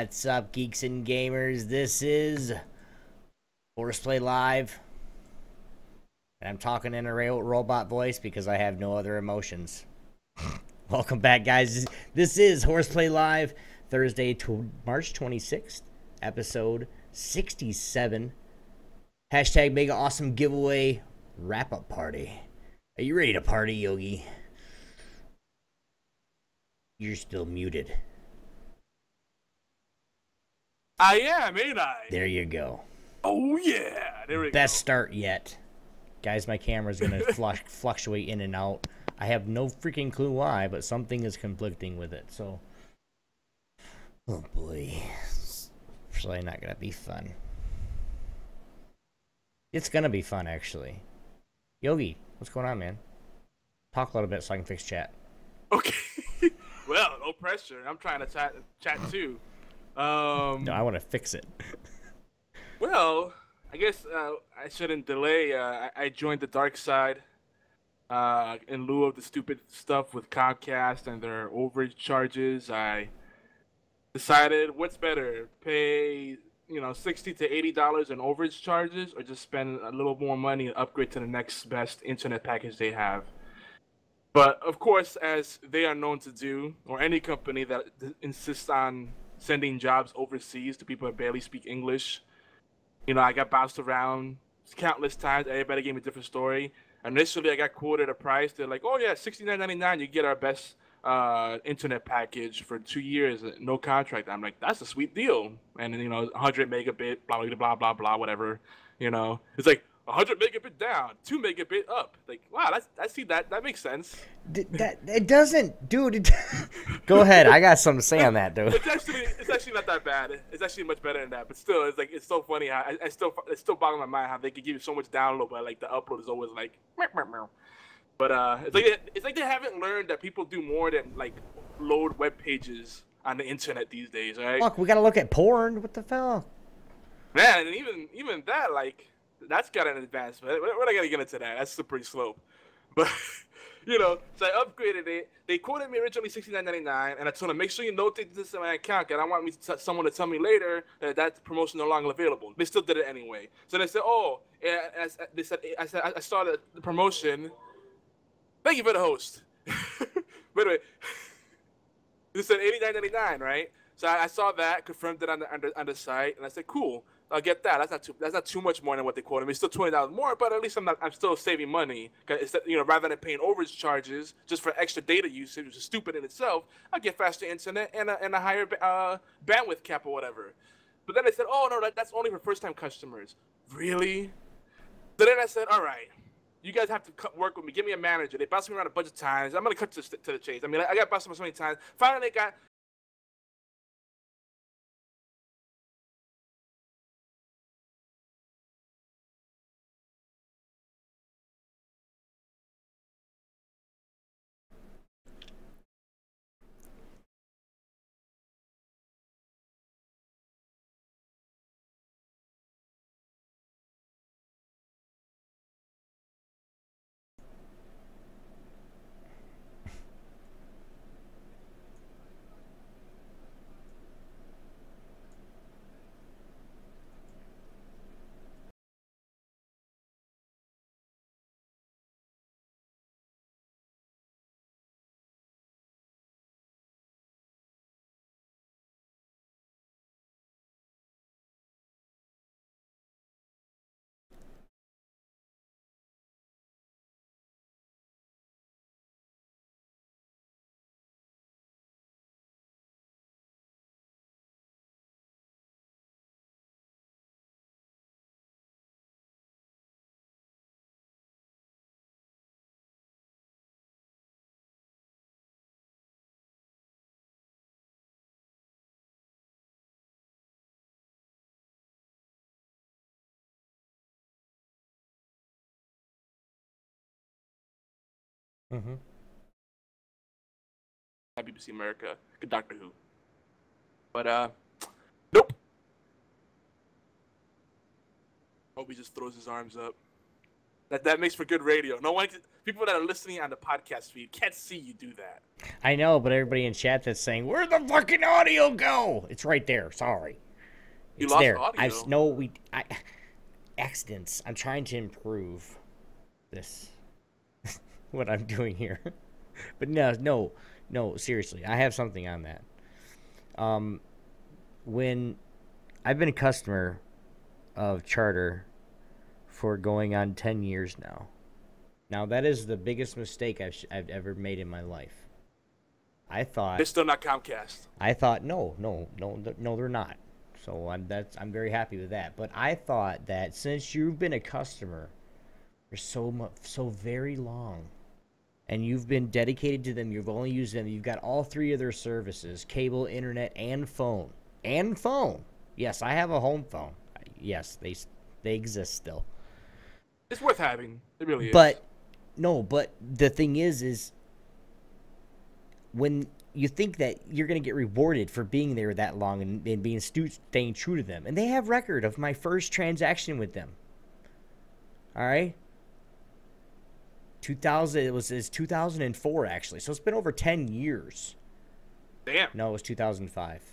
What's up, geeks and gamers? This is HorsePLAY Live. And I'm talking in a robot voice because I have no other emotions. Welcome back, guys. This is HorsePLAY Live, Thursday, March 26th, episode 67. Hashtag Mega Awesome Giveaway Wrap-Up Party. Are you ready to party, Yogi? You're still muted. I am, ain't I? There you go. Oh, yeah. There we go. Best start yet. Guys, my camera's going to fluctuate in and out. I have no freaking clue why, but something is conflicting with it, so... Oh, boy. It's really not going to be fun. It's going to be fun, actually. Yogi, what's going on, man? Talk a little bit so I can fix chat. Okay. Well, no pressure. I'm trying to chat too. No, I want to fix it. Well, I guess I shouldn't delay. I joined the dark side in lieu of the stupid stuff with Comcast and their overage charges. I decided what's better, pay $60 to $80 in overage charges, or just spend a little more money and upgrade to the next best internet package they have. But of course, as they are known to do, or any company that insists on sending jobs overseas to people that barely speak English, I got bounced around countless times. Everybody gave me a different story. Initially, I got quoted a price. They're like, "Oh yeah, $69.99. You get our best internet package for 2 years, no contract." I'm like, "That's a sweet deal." And then 100 megabit, blah blah blah blah blah, whatever. It's like 100 megabit down, 2 megabit up. Like, wow, I see that makes sense. It doesn't, dude. Go ahead. I got something to say on that, dude. It's actually not that bad. It's actually much better than that. But still, it's so funny how it still boggles my mind how they can give you so much download, but like the upload is always like meow, meow, meow. But it's like they haven't learned that people do more than like load web pages on the internet these days, right? Fuck, we gotta look at porn. What the hell? Man, and even that, like, that's got an advancement. We're not gonna get into that. That's slippery slope. But so I upgraded it. They quoted me originally $69.99, and I told them, make sure you notate this in my account, because I don't want someone to tell me later that that promotion is no longer available. They still did it anyway. So they said, "Oh," yeah, I started the promotion. Thank you for the host. Wait a minute. They said $89.99, right? So I saw that, confirmed it on the site, and I said, "Cool, I'll get that. That's not too much more than what they quoted me. It's still $20 more, but at least I'm still saving money. Cause rather than paying overage charges just for extra data usage, which is stupid in itself, I get faster internet and a higher bandwidth cap or whatever." But then they said, "Oh no, that's only for first-time customers." Really? So then I said, "All right, you guys have to work with me. Give me a manager." They bounced me around a bunch of times. I'm gonna cut to the chase. I mean, I got bounced around so many times. Finally, they got. Mm-hmm. BBC America, good Doctor Who. But nope. Hope he just throws his arms up. That makes for good radio. No one, people that are listening on the podcast feed can't see you do that. I know, but everybody in chat that's saying, "Where'd the fucking audio go?" It's right there. Sorry, You it's lost there. audio. Accidents. I'm trying to improve this. What I'm doing here, but no. Seriously, I have something on that. When I've been a customer of Charter for going on 10 years now. Now, that is the biggest mistake I've ever made in my life. I thought... They're still not Comcast. I thought, no, they're not. So I'm very happy with that. But I thought that since you've been a customer for so very long, and you've been dedicated to them, you've only used them, you've got all three of their services, cable, internet, and phone. And phone. Yes, I have a home phone. Yes, they exist still. It's worth having. It really is. But the thing is when you think that you're going to get rewarded for being there that long and being staying true to them, and they have record of my first transaction with them. All right? 2004 actually. So it's been over 10 years. Damn. No, it was 2005.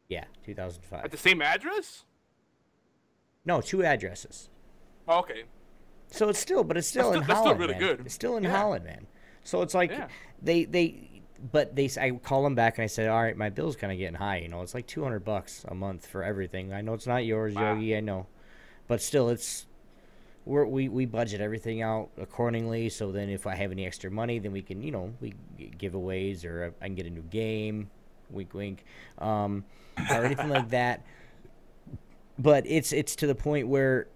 Yeah, 2005. At the same address? No, 2 addresses. Oh, okay. So it's still in Holland. That's still really man. good. It's still in Holland, man. So it's like I call them back and I said, all right, my bill's kind of getting high. You know, it's like $200 a month for everything. I know it's not yours, wow. Yogi. I know, but still, we budget everything out accordingly. So then, if I have any extra money, then we can, we giveaways, or I can get a new game, wink, wink, or anything like that. But it's to the point where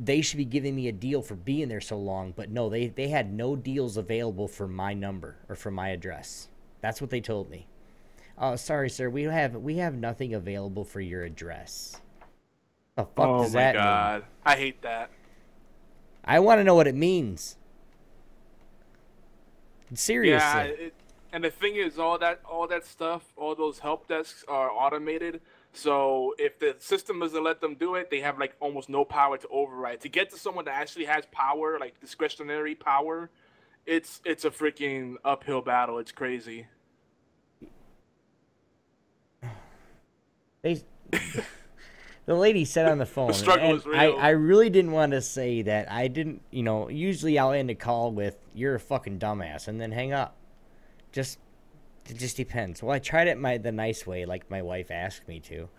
they should be giving me a deal for being there so long, but no, they had no deals available for my number or for my address. That's what they told me. Oh, sorry, sir, we have nothing available for your address. The fuck does that mean? Oh my God, I hate that. I want to know what it means. Seriously. Yeah, and the thing is, all that stuff, all those help desks are automated. So if the system doesn't let them do it, they have like almost no power to override. To get to someone that actually has power, like discretionary power, it's a freaking uphill battle. It's crazy. The lady said on the phone, the struggle is real. I really didn't want to say that. I didn't, usually I'll end a call with, "You're a fucking dumbass," and then hang up. It just depends. Well, I tried it the nice way, like my wife asked me to.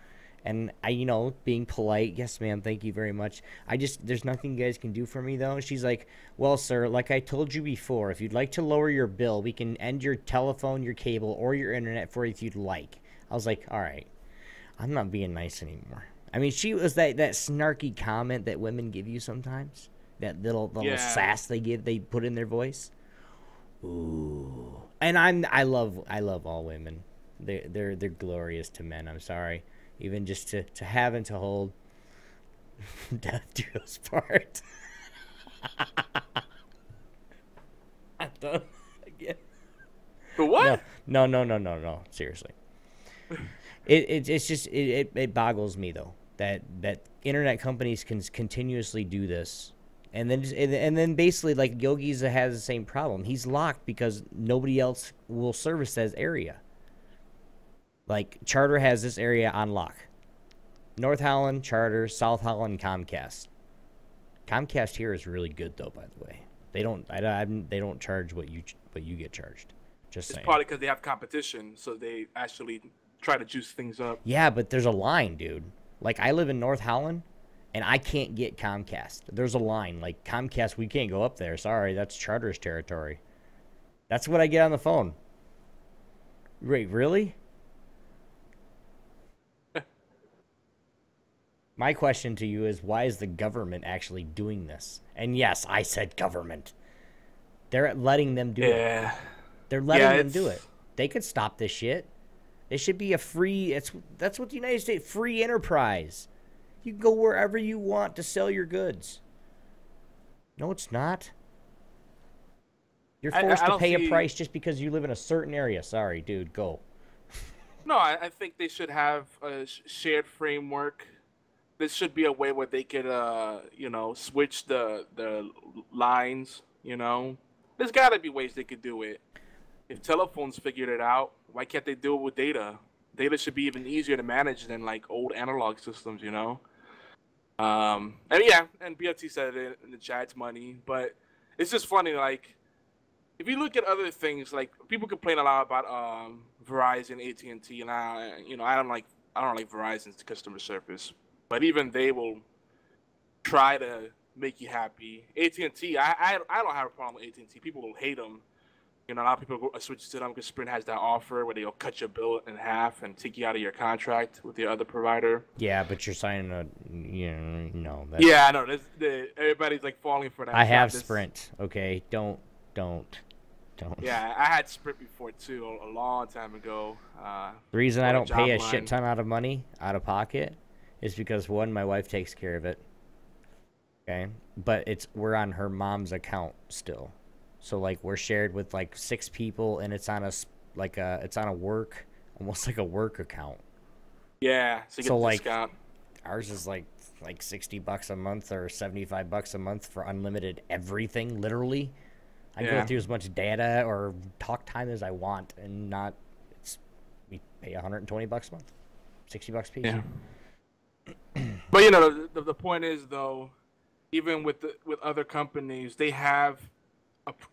And I, being polite, "Yes, ma'am, thank you very much. There's nothing you guys can do for me, though." She's like, "Well, sir, like I told you before, if you'd like to lower your bill, we can end your telephone, your cable, or your internet for you if you'd like." I was like, all right, I'm not being nice anymore. I mean, she was that snarky comment that women give you sometimes. That little sass they put in their voice. Ooh. And I love all women. They're glorious to men. I'm sorry, even just to have and to hold. Death do us part. I'm done again. For what? No. Seriously, it boggles me though that internet companies can continuously do this. And then basically, like, Yogi's has the same problem. He's locked because nobody else will service that area. Like, Charter has this area on lock. North Holland, Charter, South Holland, Comcast. Comcast here is really good, though, by the way. They don't charge what you get charged. Just saying. It's probably because they have competition, so they actually try to juice things up. Yeah, but there's a line, dude. Like, I live in North Holland, and I can't get Comcast. There's a line. Like, Comcast, we can't go up there. Sorry, that's Charter's territory. That's what I get on the phone. Wait, really? My question to you is, why is the government actually doing this? And yes, I said government. They're letting them do it. They're letting them do it. They could stop this shit. They should be a free... That's what the United States... Free enterprise. You can go wherever you want to sell your goods. No, it's not. You're forced to pay a price just because you live in a certain area. Sorry, dude, go. No, I think they should have a shared framework there should be a way where they could, switch the lines. There's got to be ways they could do it. If telephones figured it out, why can't they do it with data? Data should be even easier to manage than like old analog systems. And BFT said it in the chat, it's money, but it's just funny. Like, if you look at other things, like people complain a lot about Verizon, AT&T, and I don't like Verizon's customer service, but even they will try to make you happy. AT&T, I don't have a problem with AT&T. People will hate them. A lot of people go switch to them because Sprint has that offer where they'll cut your bill in half and take you out of your contract with your other provider. Yeah, but you're signing a, no. Yeah, I know. Everybody's like falling for that. I have Sprint. Okay, don't. Yeah, I had Sprint before too, a long time ago. The reason I don't pay a shit ton out of money out of pocket is because one, my wife takes care of it. Okay, but we're on her mom's account still. So like we're shared with like 6 people, and it's on a work, almost like a work account. Yeah, so you get a discount. Ours is like $60 a month or $75 a month for unlimited everything. Literally, I go through as much data or talk time as I want, and we pay $120 a month, $60 a piece. Yeah. But the point is though, even with other companies, they have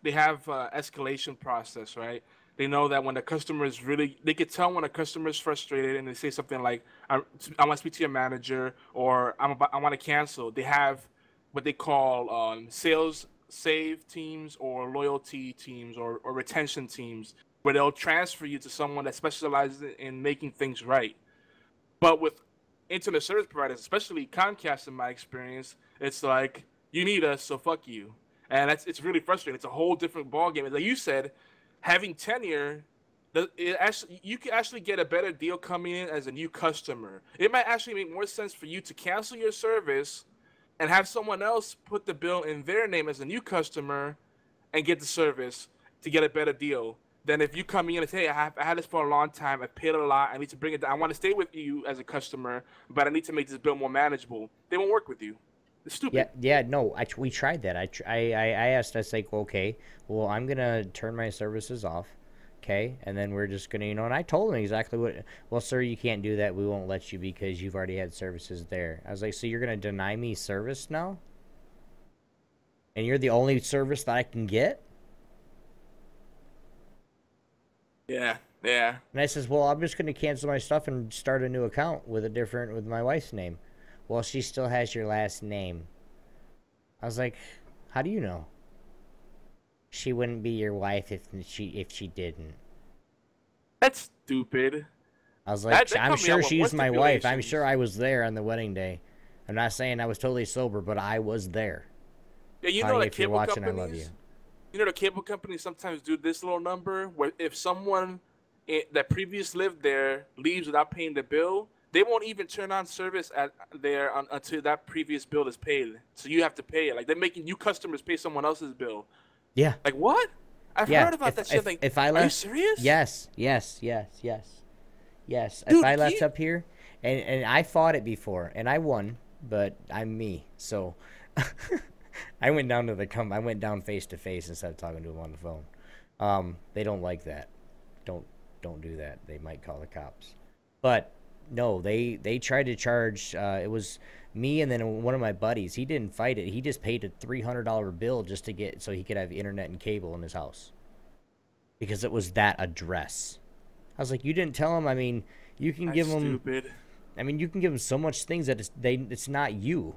escalation process, right? They know that when the customer is they could tell when a customer is frustrated and they say something like, I want to speak to your manager, or I want to cancel. They have what they call sales save teams or loyalty teams or retention teams, where they'll transfer you to someone that specializes in making things right. But with internet service providers, especially Comcast in my experience, it's like, you need us, so fuck you. And it's really frustrating. It's a whole different ballgame. Like you said, having tenure, you can actually get a better deal coming in as a new customer. It might actually make more sense for you to cancel your service and have someone else put the bill in their name as a new customer and get the service to get a better deal than if you come in and say, hey, I had this for a long time. I paid a lot. I need to bring it down. I want to stay with you as a customer, but I need to make this bill more manageable. They won't work with you. It's stupid. Yeah, no, we tried that. I asked, I was like, okay, well, I'm going to turn my services off, okay? And then we're just going to, and I told them exactly what, well, sir, you can't do that. We won't let you because you've already had services there. I was like, so you're going to deny me service now? And you're the only service that I can get? Yeah. And I says, well, I'm just going to cancel my stuff and start a new account with my wife's name. Well, she still has your last name. I was like, how do you know? She wouldn't be your wife if she didn't. That's stupid. I was like, I'm sure she's my wife. I'm sure I was there on the wedding day. I'm not saying I was totally sober, but I was there. Yeah, Honey, if you're watching, I love you. The cable companies sometimes do this little number where if someone that previously lived there leaves without paying the bill, they won't even turn on service until that previous bill is paid. So you have to pay it. Like, they're making new customers pay someone else's bill. Yeah. Like, what? I've heard about that shit. Like, are you serious? Yes. Dude, if I left up here, and I fought it before, and I won, but I'm me. So I went down face to face instead of talking to him on the phone. They don't like that. Don't do that. They might call the cops. But no, they tried to charge. It was me and then one of my buddies. He didn't fight it. He just paid a $300 bill just to get so he could have internet and cable in his house because it was that address. I was like, you didn't tell him. I mean, you can give him. Stupid. I mean, you can give them so much things that it's not you.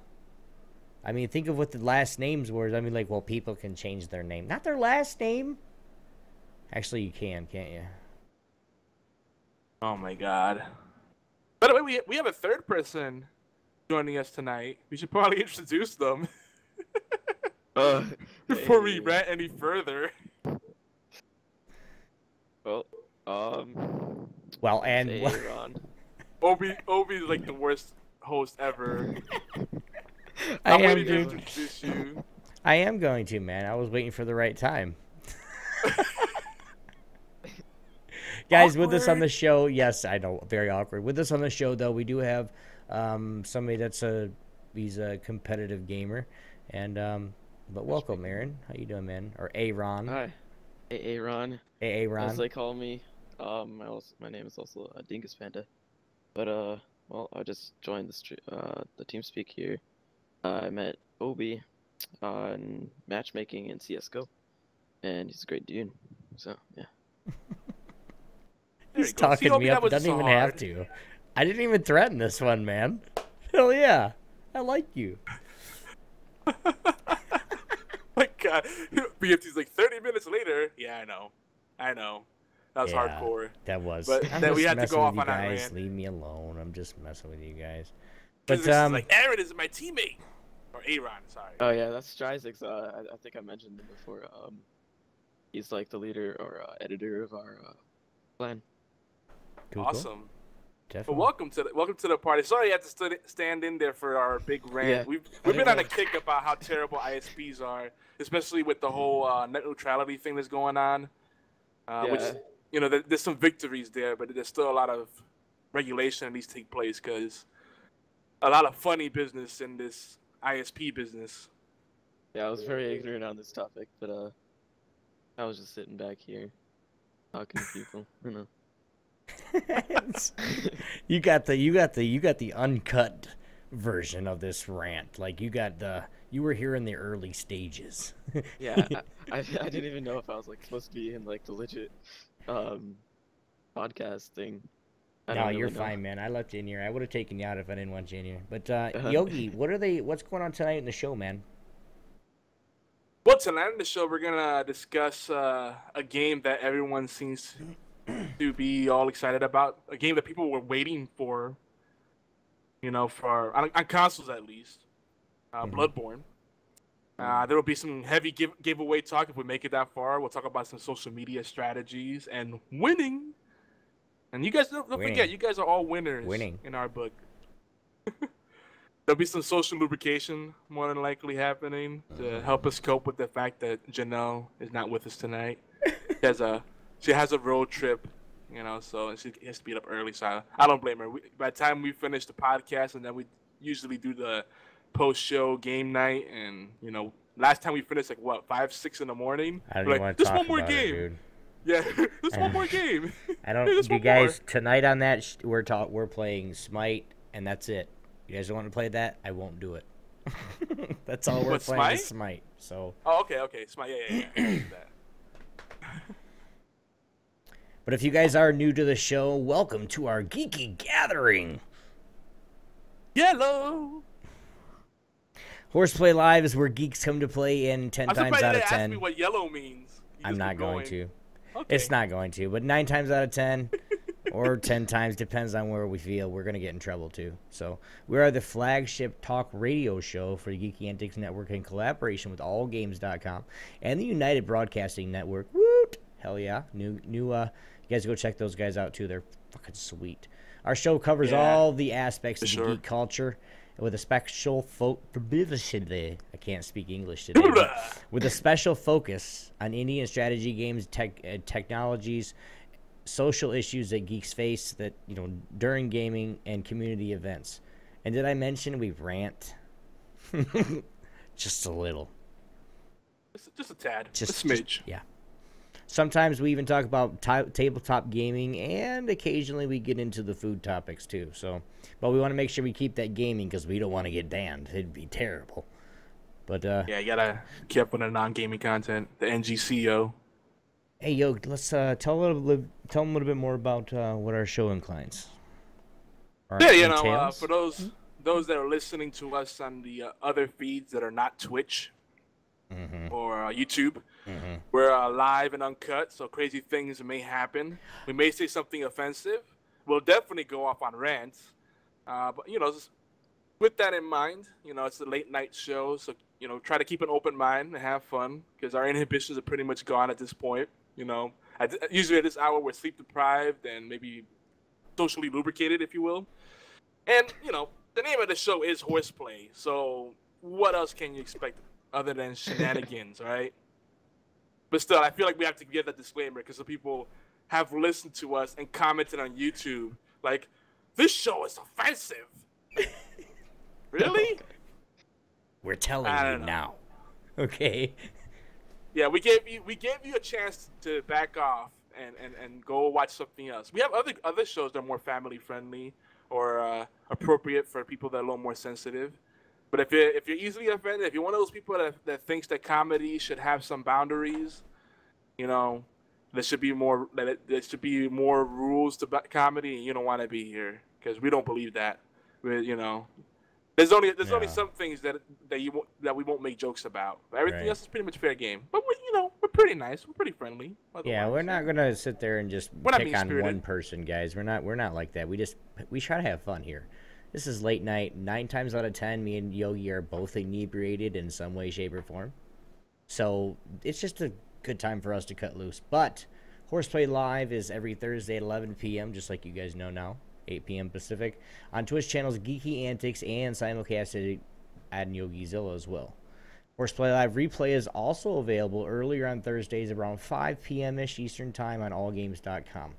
I mean, think of what the last names were. I mean, like, well, people can change their name, not their last name. Actually, you can't you? Oh my God. By the way, we have a third person joining us tonight. We should probably introduce them before we rant any further. Well, and Obi's like the worst host ever. I'm waiting to introduce you. I am going to, man. I was waiting for the right time. Guys, awkward. With us on the show, yes, I know, very awkward. With us on the show, though, we do have Somebody he's a competitive gamer, and but welcome, Aaron. How you doing, man? Or Aaron? Hi, Aaron, Aaron. as they call me. My name is also Dingus Panda. But well, I just joined the TeamSpeak here. I met Obi on matchmaking in CS:GO, and he's a great dude. So yeah. He's talking me up. Doesn't even have to. I didn't even threaten this one, man. Hell yeah, I like you. My God, BFT's like 30 minutes later. Yeah, I know. That was hardcore. That was. But then we had to go off on that rant. Leave me alone. I'm just messing with you guys. But this is like Aaron is my teammate, or Aaron. Sorry. Oh yeah, that's Stryzix. I think I mentioned him before. He's like the leader or editor of our clan. Cool, awesome. Cool. Definitely. Well, welcome to the party. Sorry you had to stand in there for our big rant. Yeah, we've been on a kick about how terrible ISPs are, especially with the whole net neutrality thing that's going on. Which, you know, there's some victories there, but there's still a lot of regulation that needs to take place because a lot of funny business in this ISP business. Yeah, I was very ignorant on this topic, but I was just sitting back here talking to people, you know. you got the uncut version of this rant. Like you were here in the early stages. Yeah, I didn't even know if I was like supposed to be in like the legit podcast thing. No, you're fine, man. I left you in here. I would have taken you out if I didn't want you in here. But Yogi, what's going on tonight in the show, man? Well, tonight in the show we're gonna discuss a game that everyone seems to be all excited about, a game that people were waiting for, you know, on consoles at least, Bloodborne. There will be some heavy giveaway talk if we make it that far. We'll talk about some social media strategies and winning. And you guys don't forget, you guys are all winners in our book. There'll be some social lubrication more than likely happening to help us cope with the fact that Janelle is not with us tonight. She has a road trip, you know, so she has to be up early. So I don't blame her. By the time we finish the podcast, and then we usually do the post-show game night, and you know, last time we finished like what 5, 6 in the morning. I don't want to talk about it, dude. Yeah, there's one more game. I don't. You guys, tonight on that we're playing Smite, and that's it. You guys don't want to play that? I won't do it. That's all we're playing is Smite. So. Oh, okay, Smite. Yeah. But if you guys are new to the show, welcome to our geeky gathering. Yellow. HorsePLAY Live is where geeks come to play in 10 times out of 10. Ask me what yellow means. I'm not going to. Okay. It's not going to, but 9 times out of 10 or 10 times, depends on where we feel, we're going to get in trouble too. So we are the flagship talk radio show for the Geeky Antics Network in collaboration with AllGames.com and the United Broadcasting Network. Woot! Hell yeah. New you guys go check those guys out too. They're fucking sweet. Our show covers all the aspects of the geek culture with a special I can't speak English today. With a special focus on indie and strategy games, technologies, social issues that geeks face that, you know, during gaming and community events. And did I mention we rant? Just a little. Just a tad. Just a smidge. Yeah. Sometimes we even talk about tabletop gaming, and occasionally we get into the food topics too. So, but we want to make sure we keep that gaming because we don't want to get banned. It'd be terrible. But yeah, you gotta keep up with the non-gaming content. The NGCO. Hey, yo, let's tell them a little bit more about what our show inclines. Yeah, you know, for those that are listening to us on the other feeds that are not Twitch or YouTube. We're live and uncut, so crazy things may happen. We may say something offensive. We'll definitely go off on rants. But, you know, with that in mind, you know, it's a late night show, so, you know, try to keep an open mind and have fun because our inhibitions are pretty much gone at this point. You know, usually at this hour we're sleep deprived and maybe socially lubricated, if you will. And, you know, the name of the show is HorsePLAY, so what else can you expect other than shenanigans, right? But still, I feel like we have to give that disclaimer because some people have listened to us and commented on YouTube like, this show is offensive. Really? We're telling I you don't know. now. Okay. Yeah, we gave you a chance to back off and go watch something else. We have other shows that are more family friendly or appropriate for people that are a little more sensitive. But if you're easily offended, if you're one of those people that thinks that comedy should have some boundaries, you know, there should be more there should be more rules to comedy, and you don't want to be here because we don't believe that. There's only Yeah. some things that we won't make jokes about. Everything Right. else is pretty much fair game. But we're pretty nice. We're pretty friendly. Yeah, we're not gonna sit there and just We're not pick on mean-spirited. one person, guys. We're not like that. We try to have fun here. This is late night. 9 times out of 10, me and Yogi are both inebriated in some way, shape, or form. So it's just a good time for us to cut loose. But Horseplay Live is every Thursday at 11 p.m., just like you guys know now, 8 p.m. Pacific, on Twitch channels Geeky Antics and simulcasted at YogiZilla as well. Horseplay Live replay is also available earlier on Thursdays around 5 p.m.-ish Eastern Time on allgames.com.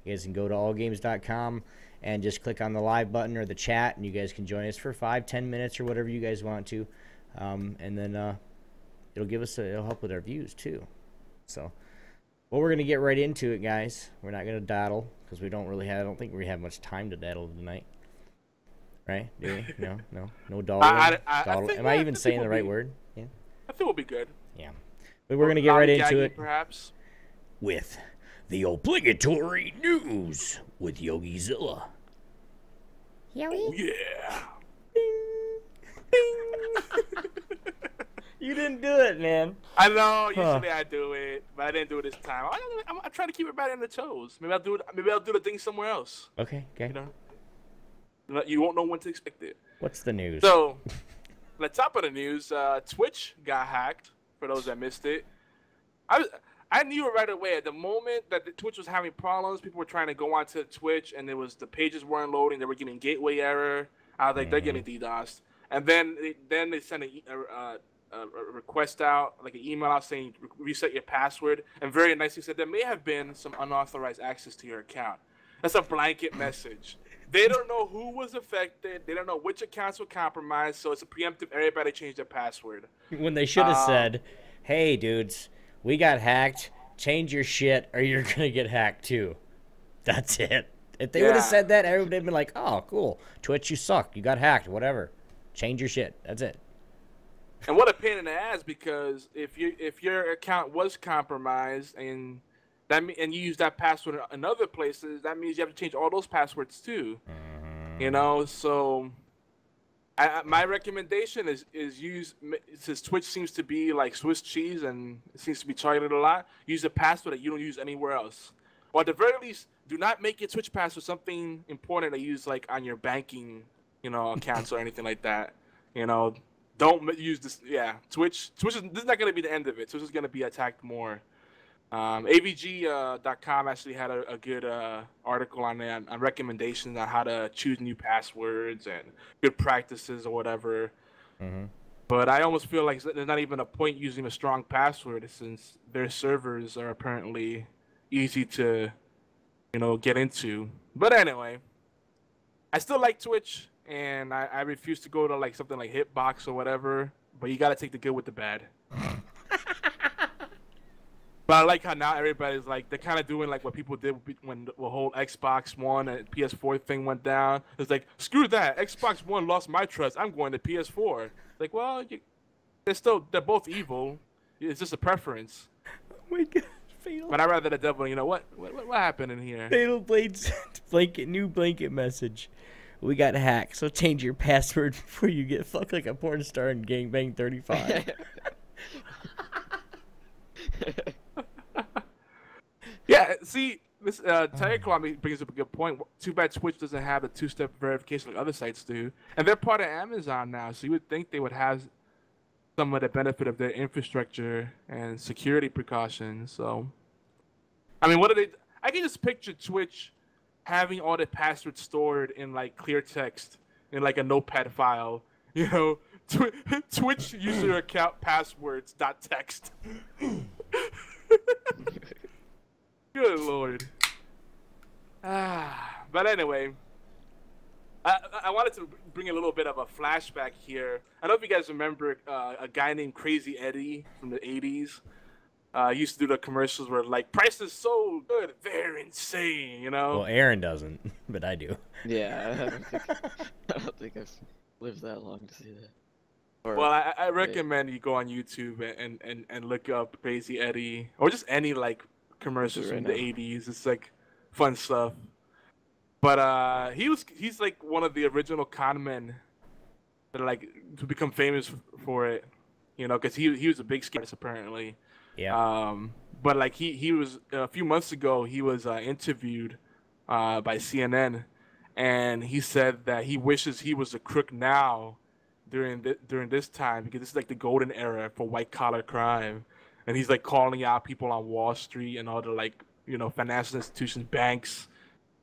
You guys can go to allgames.com and just click on the live button or the chat, and you guys can join us for 5-10 minutes or whatever you guys want to. And then it'll help with our views too. So, well, we're gonna get right into it, guys. We're not gonna daddle because I don't think we have much time to daddle tonight. Right? Do we? No dawdling. Dawdle. Am I even saying the right word? Yeah. I think we'll be good. Yeah. But we're gonna get right into it perhaps. with the obligatory news with YogiZilla. Oh, yeah. You didn't do it, man. I know. Usually I do it, but I didn't do it this time. I'm trying to keep it right on the toes. Maybe I'll do it. Maybe I'll do the thing somewhere else. Okay. You won't know when to expect it. What's the news? So, on the top of the news, Twitch got hacked. For those that missed it, I knew it right away. At the moment that the Twitch was having problems, people were trying to go onto Twitch, and the pages weren't loading. They were getting gateway error. I was like, they're getting DDoSed. And then they sent a request out, like an email out saying reset your password. And very nicely said there may have been some unauthorized access to your account. That's a blanket message. They don't know who was affected. They don't know which accounts were compromised. So it's a preemptive. Everybody changed their password. When they should have said, "Hey, dudes, we got hacked. Change your shit, or you're gonna get hacked too." That's it. If they would have said that, everybody would have been like, "Oh, cool. Twitch, you suck. You got hacked. Whatever. Change your shit." That's it. And what a pain in the ass, because if your account was compromised and you use that password in other places, that means you have to change all those passwords too. So my recommendation is use, since Twitch seems to be like Swiss cheese and it seems to be targeted a lot, use a password that you don't use anywhere else. Or at the very least, do not make your Twitch password something important to use like on your banking, accounts or anything like that. Don't use this. Yeah, Twitch this is not going to be the end of it. Twitch is going to be attacked more. AVG.com actually had a good article on there on recommendations on how to choose new passwords and good practices or whatever. But I almost feel like there's not even a point using a strong password since their servers are apparently easy to, get into. But anyway, I still like Twitch, and I refuse to go to like something like Hitbox or whatever. But you got to take the good with the bad. But I like how now everybody's like, they're kind of doing like what people did when the whole Xbox One and PS4 thing went down. It's like, screw that. Xbox One lost my trust. I'm going to PS4. Like, well, they're both evil. It's just a preference. Oh my god, Fatal. But I'd rather the devil. What happened in here? Fatal Blades new blanket message. We got hacked, so change your password before you get fucked like a porn star in Gangbang 35. Yeah, see, this Tiger Claw brings up a good point. Too bad Twitch doesn't have a two-step verification like other sites do. And they're part of Amazon now, so you would think they would have some of the benefit of their infrastructure and security precautions. So, I mean, I can just picture Twitch having all the passwords stored in, like, clear text in, like, a notepad file. Twitch user account passwords.txt. Good lord. But anyway, I wanted to bring a little bit of a flashback here. I don't know if you guys remember a guy named Crazy Eddie from the 80s. He used to do the commercials where like price is so good, they're insane, you know? Well, Aaron doesn't, but I do. Yeah, I don't think I've lived that long to see that. Or, Well, I recommend you go on YouTube and look up Crazy Eddie or just any like commercials right from now. the 80s. It's like fun stuff. But he's like one of the original con men that like to become famous for it, you know, because he was a big artist apparently. Yeah. But like he was a few months ago he was interviewed by CNN, and he said that he wishes he was a crook now during this time because this is like the golden era for white collar crime, and he's like calling out people on Wall Street and all the like financial institutions, banks,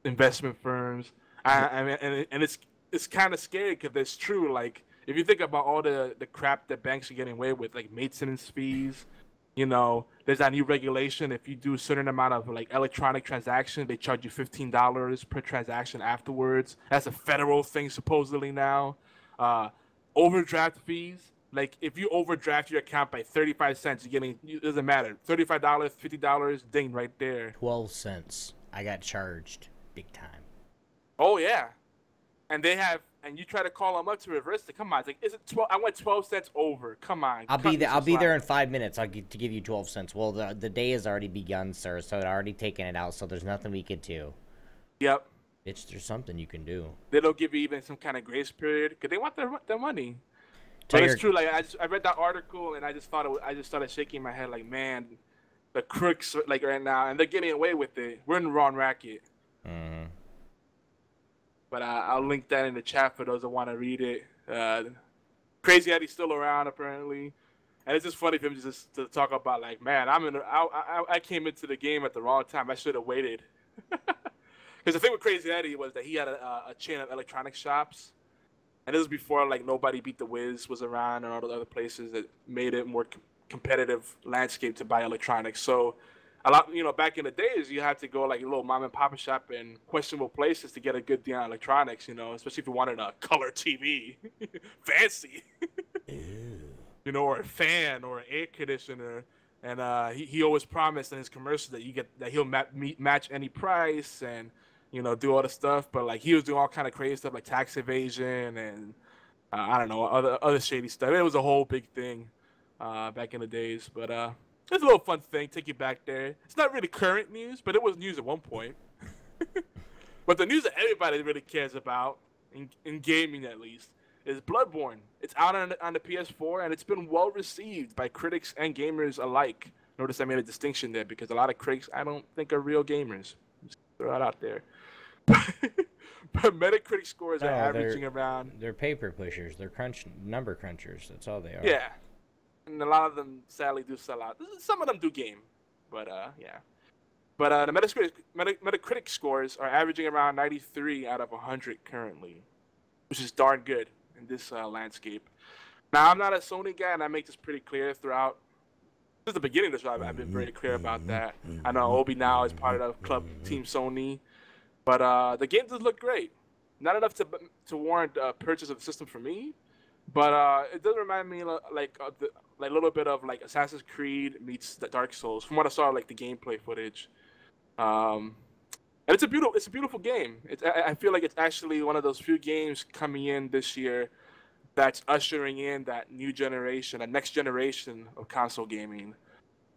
investment firms. I mean, and it's kind of scary because it's true. Like if you think about all the crap that banks are getting away with, like maintenance fees. There's that new regulation. If you do a certain amount of like electronic transaction, they charge you $15 per transaction afterwards. That's a federal thing supposedly now. Overdraft fees. Like if you overdraft your account by 35 cents, it doesn't matter. $35, $50, ding right there. 12 cents. I got charged big time. Oh yeah, and you try to call them up to reverse it. Come on, it's like, is it 12? I went 12 cents over. Come on. I'll be there in 5 minutes. I'll give you 12 cents. Well, the day has already begun, sir. So I'd already taken it out. So there's nothing we could do. Yep. Bitch, there's something you can do. They don't give you even some kind of grace period because they want their money. But it's true. Like I read that article and I just started shaking my head. Like, man, the crooks like right now, and they're getting away with it. We're in the wrong racket. Mm-hmm. But I'll link that in the chat for those that want to read it. Crazy Eddie's still around apparently, and it's just funny for him just to talk about like, man, I came into the game at the wrong time. I should have waited. Because the thing with Crazy Eddie was that he had a chain of electronic shops, and this was before like Nobody Beat the Wiz was around and all the other places that made it more competitive landscape to buy electronics. So a lot, back in the days, you had to go like a little mom and pop shop in questionable places to get a good deal on electronics, especially if you wanted a color TV, fancy, or a fan or an air conditioner. And he always promised in his commercials that he'll match any price and do all the stuff. But like he was doing all kind of crazy stuff like tax evasion and I don't know, other shady stuff. It was a whole big thing back in the days, but it's a little fun thing. Take you back there. It's not really current news, but it was news at one point. But the news that everybody really cares about, in gaming at least, is Bloodborne. It's out on the PS4, and it's been well received by critics and gamers alike. Notice I made a distinction there because a lot of critics I don't think are real gamers. Just throw that out there. But Metacritic scores are averaging around. They're paper pushers. They're number crunchers. That's all they are. Yeah. And a lot of them sadly do sell out. Some of them do game, but yeah. But the Metacritic scores are averaging around 93 out of 100 currently, which is darn good in this landscape. Now, I'm not a Sony guy, and I make this pretty clear throughout. Since the beginning of the show, I've been very clear about that. I know Obi now is part of Club Team Sony, but the game does look great. Not enough to warrant purchase of the system for me, but it does remind me like a little bit of like Assassin's Creed meets the Dark Souls from what I saw like the gameplay footage. And it's a beautiful game. I feel like it's actually one of those few games coming in this year that's ushering in that new generation, a next generation of console gaming.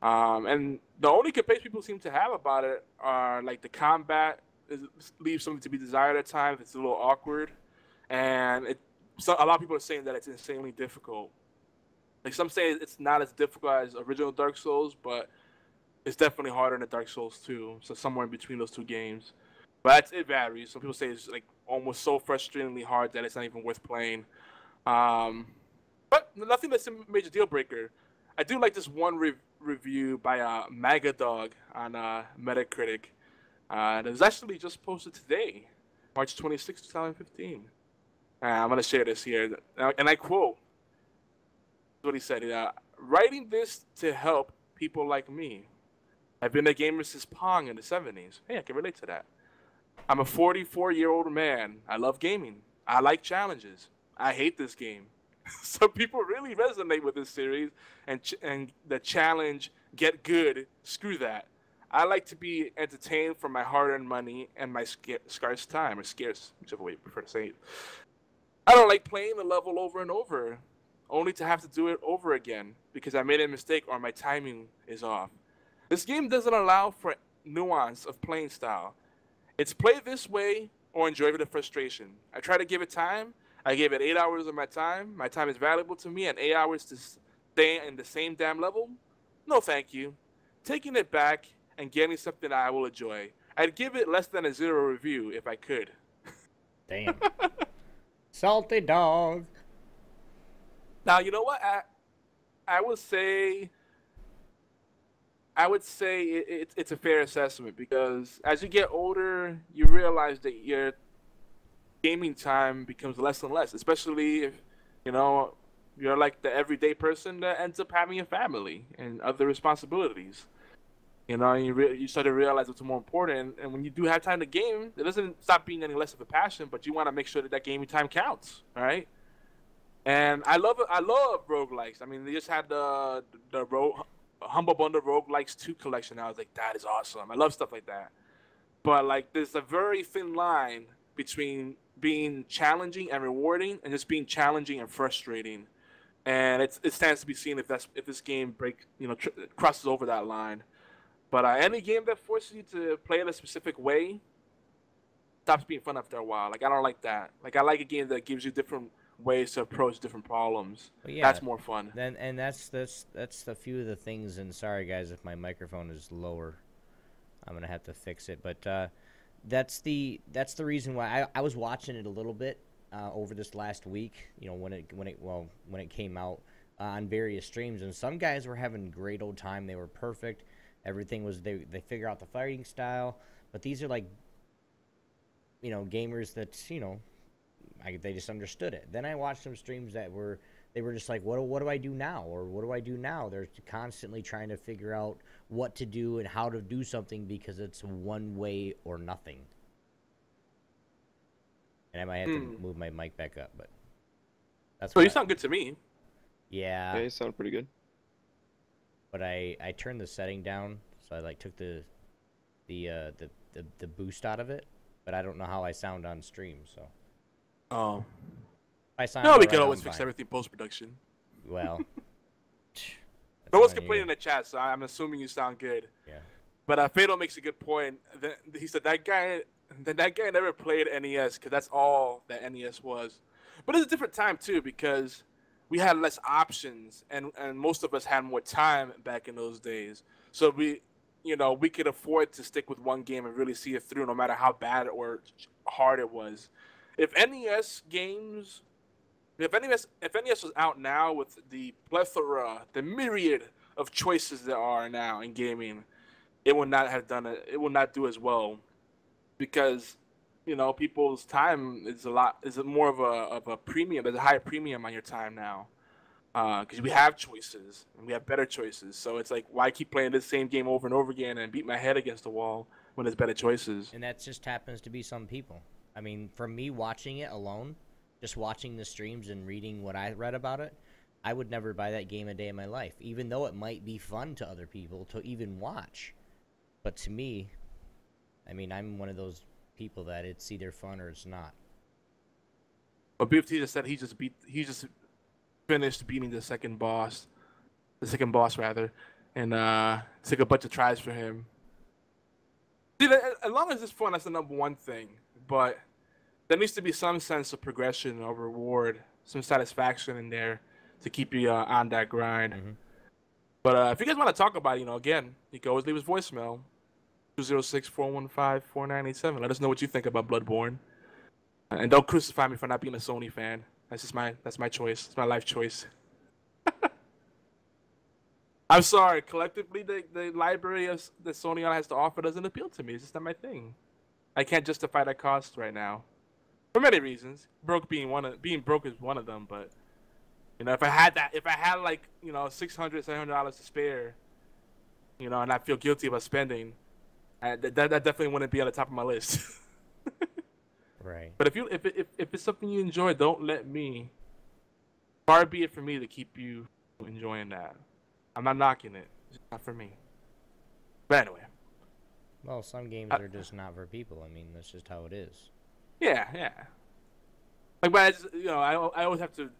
And the only complaints people seem to have about it are like the combat leaves something to be desired at times. It's a little awkward, and a lot of people are saying that it's insanely difficult. Like some say it's not as difficult as original Dark Souls, but it's definitely harder than Dark Souls 2. So somewhere in between those two games. But it varies. Some people say it's like almost so frustratingly hard that it's not even worth playing. But nothing that's a major deal breaker. I do like this one review by Megadog on Metacritic. It was actually just posted today, March 26, 2015. I'm going to share this here. And I quote what he said. Writing this to help people like me. I've been a gamer since Pong in the 70s. Hey, I can relate to that. I'm a 44-year-old man. I love gaming. I like challenges. I hate this game. Some people really resonate with this series, and the challenge, get good. Screw that. I like to be entertained for my hard-earned money and my scarce time, or scarce, whichever way you prefer to say it. I don't like playing the level over and over, only to have to do it over again because I made a mistake or my timing is off. This game doesn't allow for nuance of playing style. It's play this way or enjoy the frustration. I try to give it time. I gave it 8 hours of my time. My time is valuable to me, and 8 hours to stay in the same damn level? No, thank you. Taking it back and getting something I will enjoy. I'd give it less than a 0 review if I could. Damn. Salty dog. Now, you know what? I would say it's a fair assessment because as you get older, you realize that your gaming time becomes less and less, especially if, you're like the everyday person that ends up having a family and other responsibilities. You start to realize what's more important, and when you do have time to game, it doesn't stop being any less of a passion, but you want to make sure that gaming time counts, right? And I love roguelikes. I mean, they just had the Humble Bundle Roguelikes 2 collection. I was like, that is awesome. I love stuff like that. But like, there's a very thin line between being challenging and rewarding, and just being challenging and frustrating. And it stands to be seen if this game crosses over that line. But any game that forces you to play in a specific way stops being fun after a while. Like, I don't like that. Like, I like a game that gives you different ways to approach different problems. Well, yeah, that's more fun. And that's a few of the things. And sorry guys if my microphone is lower, I'm gonna have to fix it. But that's the reason why I was watching it a little bit over this last week. When it came out on various streams, and some guys were having a great old time. They were perfect. Everything was they figure out the fighting style. But these are like gamers that they just understood it. Then I watched some streams that were just like, what do I do now? Or what do I do now? They're constantly trying to figure out what to do and how to do something because it's one way or nothing. And I might have to move my mic back up, but that's. Well, you sound good to me. Yeah. Yeah, you sound pretty good. But I turned the setting down, so I like took the boost out of it. But I don't know how I sound on stream, so. Oh. No, we can always fix everything post-production. Well. No one's complaining in the chat, so I'm assuming you sound good. Yeah. But Fatal makes a good point. He said that guy never played NES because that's all that NES was. But it's a different time, too, because we had less options, and most of us had more time back in those days. So we could afford to stick with one game and really see it through no matter how bad or hard it was. If NES was out now with the plethora, the myriad of choices there are now in gaming, it would not have done it. It would not do as well because, people's time is more of a premium. There's a higher premium on your time now because we have choices and we have better choices. So it's like, why keep playing this same game over and over again and beat my head against the wall when there's better choices? And that just happens to be some people. I mean, for me watching it alone, just watching the streams and reading what I read about it, I would never buy that game a day in my life, even though it might be fun to other people to even watch. But to me, I mean, I'm one of those people that it's either fun or it's not. But BFT just said he just finished beating the second boss rather, and it took a bunch of tries for him. See, as long as it's fun, that's the number one thing. But there needs to be some sense of progression or reward, some satisfaction in there to keep you on that grind. Mm-hmm. But if you guys want to talk about it, again, you can always leave his voicemail, 206-415-4987. Let us know what you think about Bloodborne. And don't crucify me for not being a Sony fan. That's my choice. It's my life choice. I'm sorry. Collectively, the library that Sony has to offer doesn't appeal to me. It's just not my thing. I can't justify that cost right now, for many reasons. Being broke is one of them. But if I had like $600, $700 to spare, and I feel guilty about spending, that definitely wouldn't be on the top of my list. Right. But if it's something you enjoy, don't let me. Far be it for me to keep you enjoying that. I'm not knocking it. It's not for me. But anyway. Well, some games are just not for people. I mean, that's just how it is. Yeah, yeah. Like, but I just, I always have to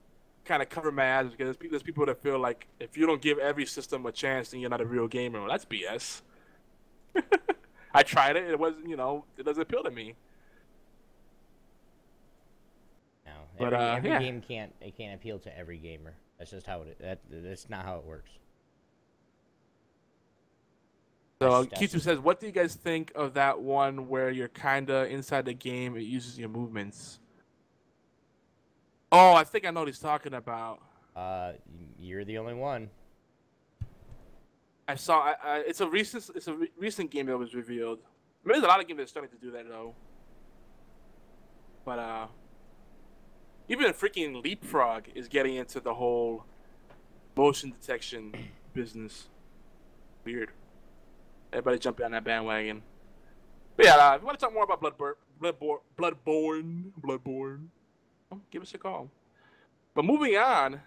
kind of cover my ass because there's people that feel like if you don't give every system a chance, then you're not a real gamer. Well, that's BS. I tried it. It wasn't, it doesn't appeal to me. No, But, every yeah. game can't appeal to every gamer. That's just how that's not how it works. So That's Kitu says, what do you guys think of that one where you're kind of inside the game, it uses your movements? Oh, I think I know what he's talking about. You're the only one. I saw. It's a recent game that was revealed. I mean, there's a lot of games that are starting to do that though. But even freaking Leapfrog is getting into the whole motion detection business. Weird. Everybody jump on that bandwagon. But yeah, if you want to talk more about Bloodborne, give us a call. But moving on,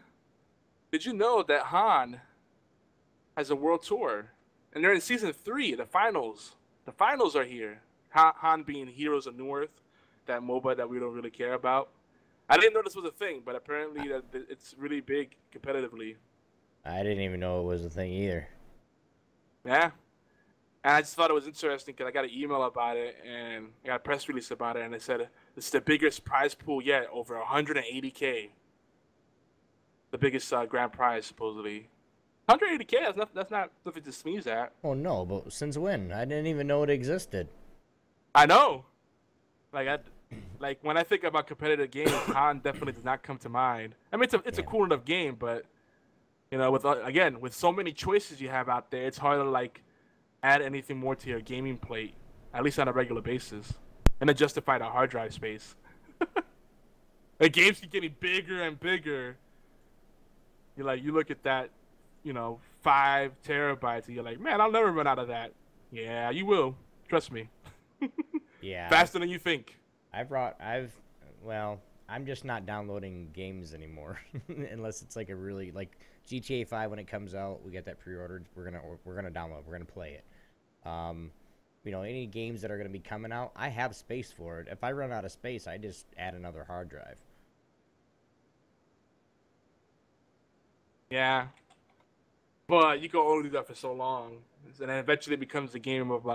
did you know that Han has a world tour? And they're in season 3, the finals. The finals are here. Han being Heroes of Newerth, that MOBA that we don't really care about. I didn't know this was a thing, but apparently that it's really big competitively. I didn't even know it was a thing either. Yeah. And I just thought it was interesting because I got an email about it and I got a press release about it, and it said it's the biggest prize pool yet, over 180K. The biggest grand prize, supposedly. 180K, that's not something to sneeze at. Oh no, but since when? I didn't even know it existed. I know. Like when I think about competitive games, Han definitely does not come to mind. I mean, it's a cool enough game, but with so many choices you have out there, it's hard to add anything more to your gaming plate, at least on a regular basis, and to justify the hard drive space. The games keep getting bigger and bigger. You look at that, 5 terabytes, and you're like, man, I'll never run out of that. Yeah, you will. Trust me. Yeah. Faster than you think. I'm just not downloading games anymore, unless it's like a really GTA 5 when it comes out. We get that pre-ordered. We're gonna download. We're gonna play it. Any games that are gonna be coming out, I have space for it. If I run out of space, I just add another hard drive. Yeah, but you can only do that for so long, and then eventually it becomes a game of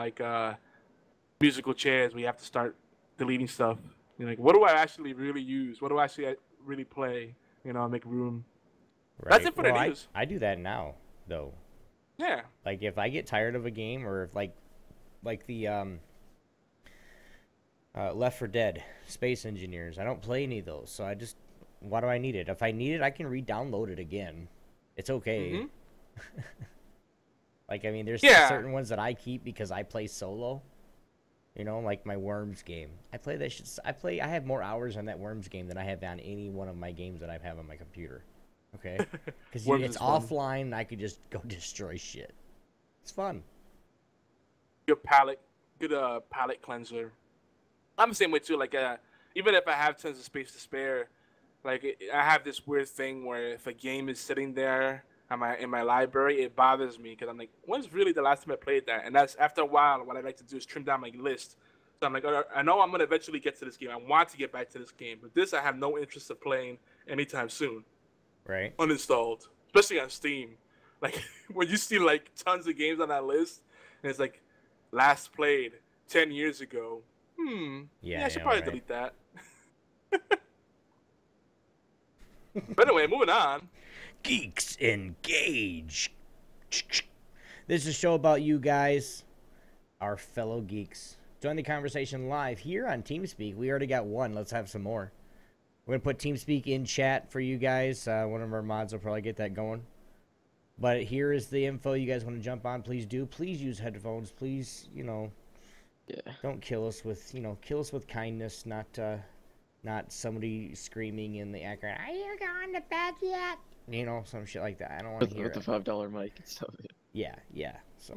musical chairs where you have to start deleting stuff. You're like, what do I actually really use? What do I actually really play? Make room. Right. That's it for the news. I do that now, though. Yeah. Like if I get tired of a game, or if like the Left 4 Dead, Space Engineers, I don't play any of those, so why do I need it? If I need it, I can re-download it again. It's okay. Mm-hmm. There's certain ones that I keep because I play solo. Like my Worms game. I play that shit. I have more hours on that Worms game than I have on any one of my games that I have on my computer. Okay? Because it's offline and I could just go destroy shit. It's fun. Good palate cleanser. I'm the same way too. Even if I have tons of space to spare, I have this weird thing where if a game is sitting there in my library, it bothers me because I'm like, when's really the last time I played that? And that's after a while. What I like to do is trim down my list. So I'm like, I know I'm gonna eventually get to this game. I want to get back to this game, but this I have no interest of playing anytime soon. Right. Uninstalled, especially on Steam. When you see tons of games on that list, and it's last played 10 years ago. Yeah, I should probably delete that. But anyway, moving on. Geeks Engage. This is a show about you guys, our fellow geeks. Join the conversation live here on TeamSpeak. We already got one. Let's have some more. We're going to put TeamSpeak in chat for you guys. One of our mods will probably get that going. But here is the info. You guys want to jump on, please do. Please use headphones. Please, don't kill us with, kill us with kindness, not somebody screaming in the background, are you going to bed yet? Some shit like that. I don't want to hear it. With the $5 mic and stuff. Yeah. So,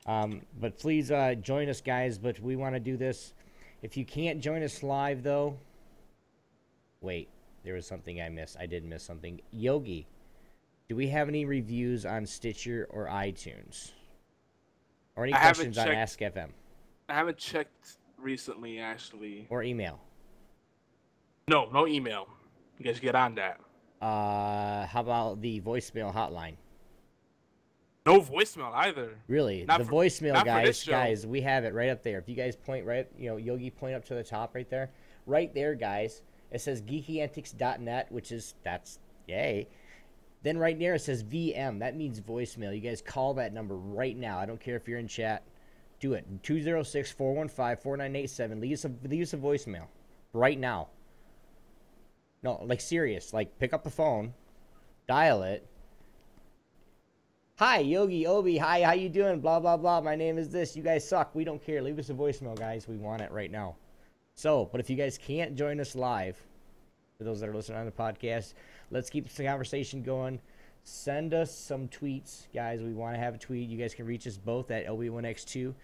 but please join us, guys. But we want to do this If you can't join us live, though... Wait, there was something I missed. I did miss something. Yogi, do we have any reviews on Stitcher or iTunes? Or any questions on Ask FM? I haven't checked recently, actually. Or email? No, no email. You guys get on that. How about the voicemail hotline? No voicemail either. Really? The voicemail, guys, we have it right up there. If you guys point right, Yogi, point up to the top right there. Right there, guys. It says geekyantics.net, that's yay. Then right there it says VM. That means voicemail. You guys call that number right now. I don't care if you're in chat. Do it. 206-415-4987. Leave us a voicemail right now. No, like serious. Like pick up the phone, dial it. Hi, Yogi, Obi. Hi, how you doing? Blah, blah, blah. My name is this. You guys suck. We don't care. Leave us a voicemail, guys. We want it right now. So, but if you guys can't join us live, for those that are listening on the podcast, let's keep the conversation going. Send us some tweets, guys. We want to have a tweet. You guys can reach us both at LB1X2,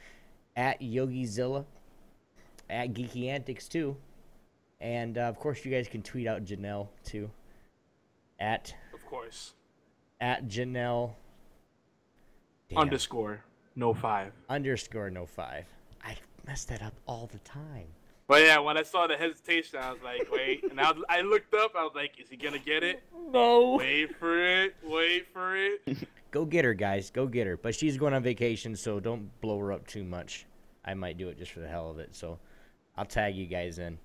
at YogiZilla, at Geeky Antics 2. And, of course, you guys can tweet out Janelle, too. Of course. At Janelle... _no5. _no5. I mess that up all the time. But yeah, when I saw the hesitation, I was like, wait. And I looked up. I was like, is he going to get it? No. Wait for it. Go get her, guys. Go get her. But she's going on vacation, so don't blow her up too much. I might do it just for the hell of it. So I'll tag you guys in.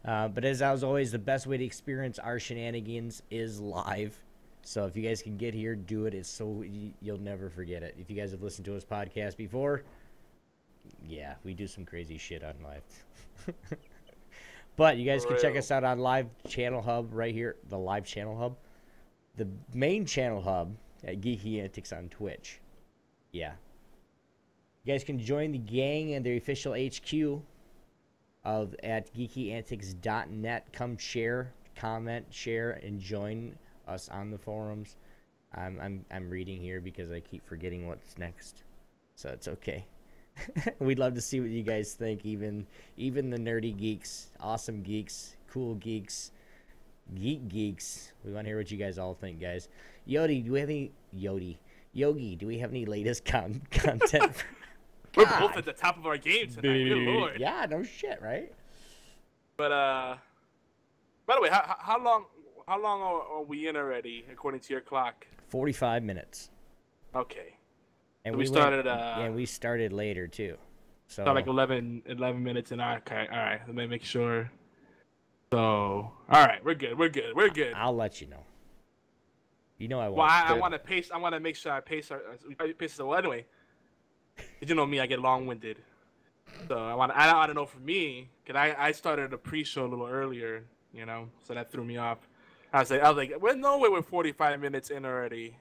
But as always, the best way to experience our shenanigans is live. So if you guys can get here, do it. It's so you'll never forget it. If you guys have listened to us podcast before, yeah, we do some crazy shit on live. But you guys can check us out on Live Channel Hub right here, the Live Channel Hub, the main channel hub at Geeky Antics on Twitch. Yeah, you guys can join the gang and the official HQ at geekyantics.net. Come share, comment, share, and join us on the forums. I'm reading here because I keep forgetting what's next, so it's okay. We'd love to see what you guys think. Even the nerdy geeks, awesome geeks, cool geeks, geek geeks. We want to hear what you guys all think, guys. Yogi, do we have any latest content? We're both at the top of our game tonight. Good Lord. Yeah, no shit, right? But by the way, how long are we in already, according to your clock? 45 minutes. Okay. And so we started. We started later too. So like 11 minutes in. Okay, all right. Let me make sure. So, all right, we're good. I'll let you know. You know I won't. Well, I want to pace. I want to make sure I pace Well, anyway, you know me, I get long-winded. So I want to know for me, cause I started a pre-show a little earlier, so that threw me off. I was like, well, no way, we're 45 minutes in already.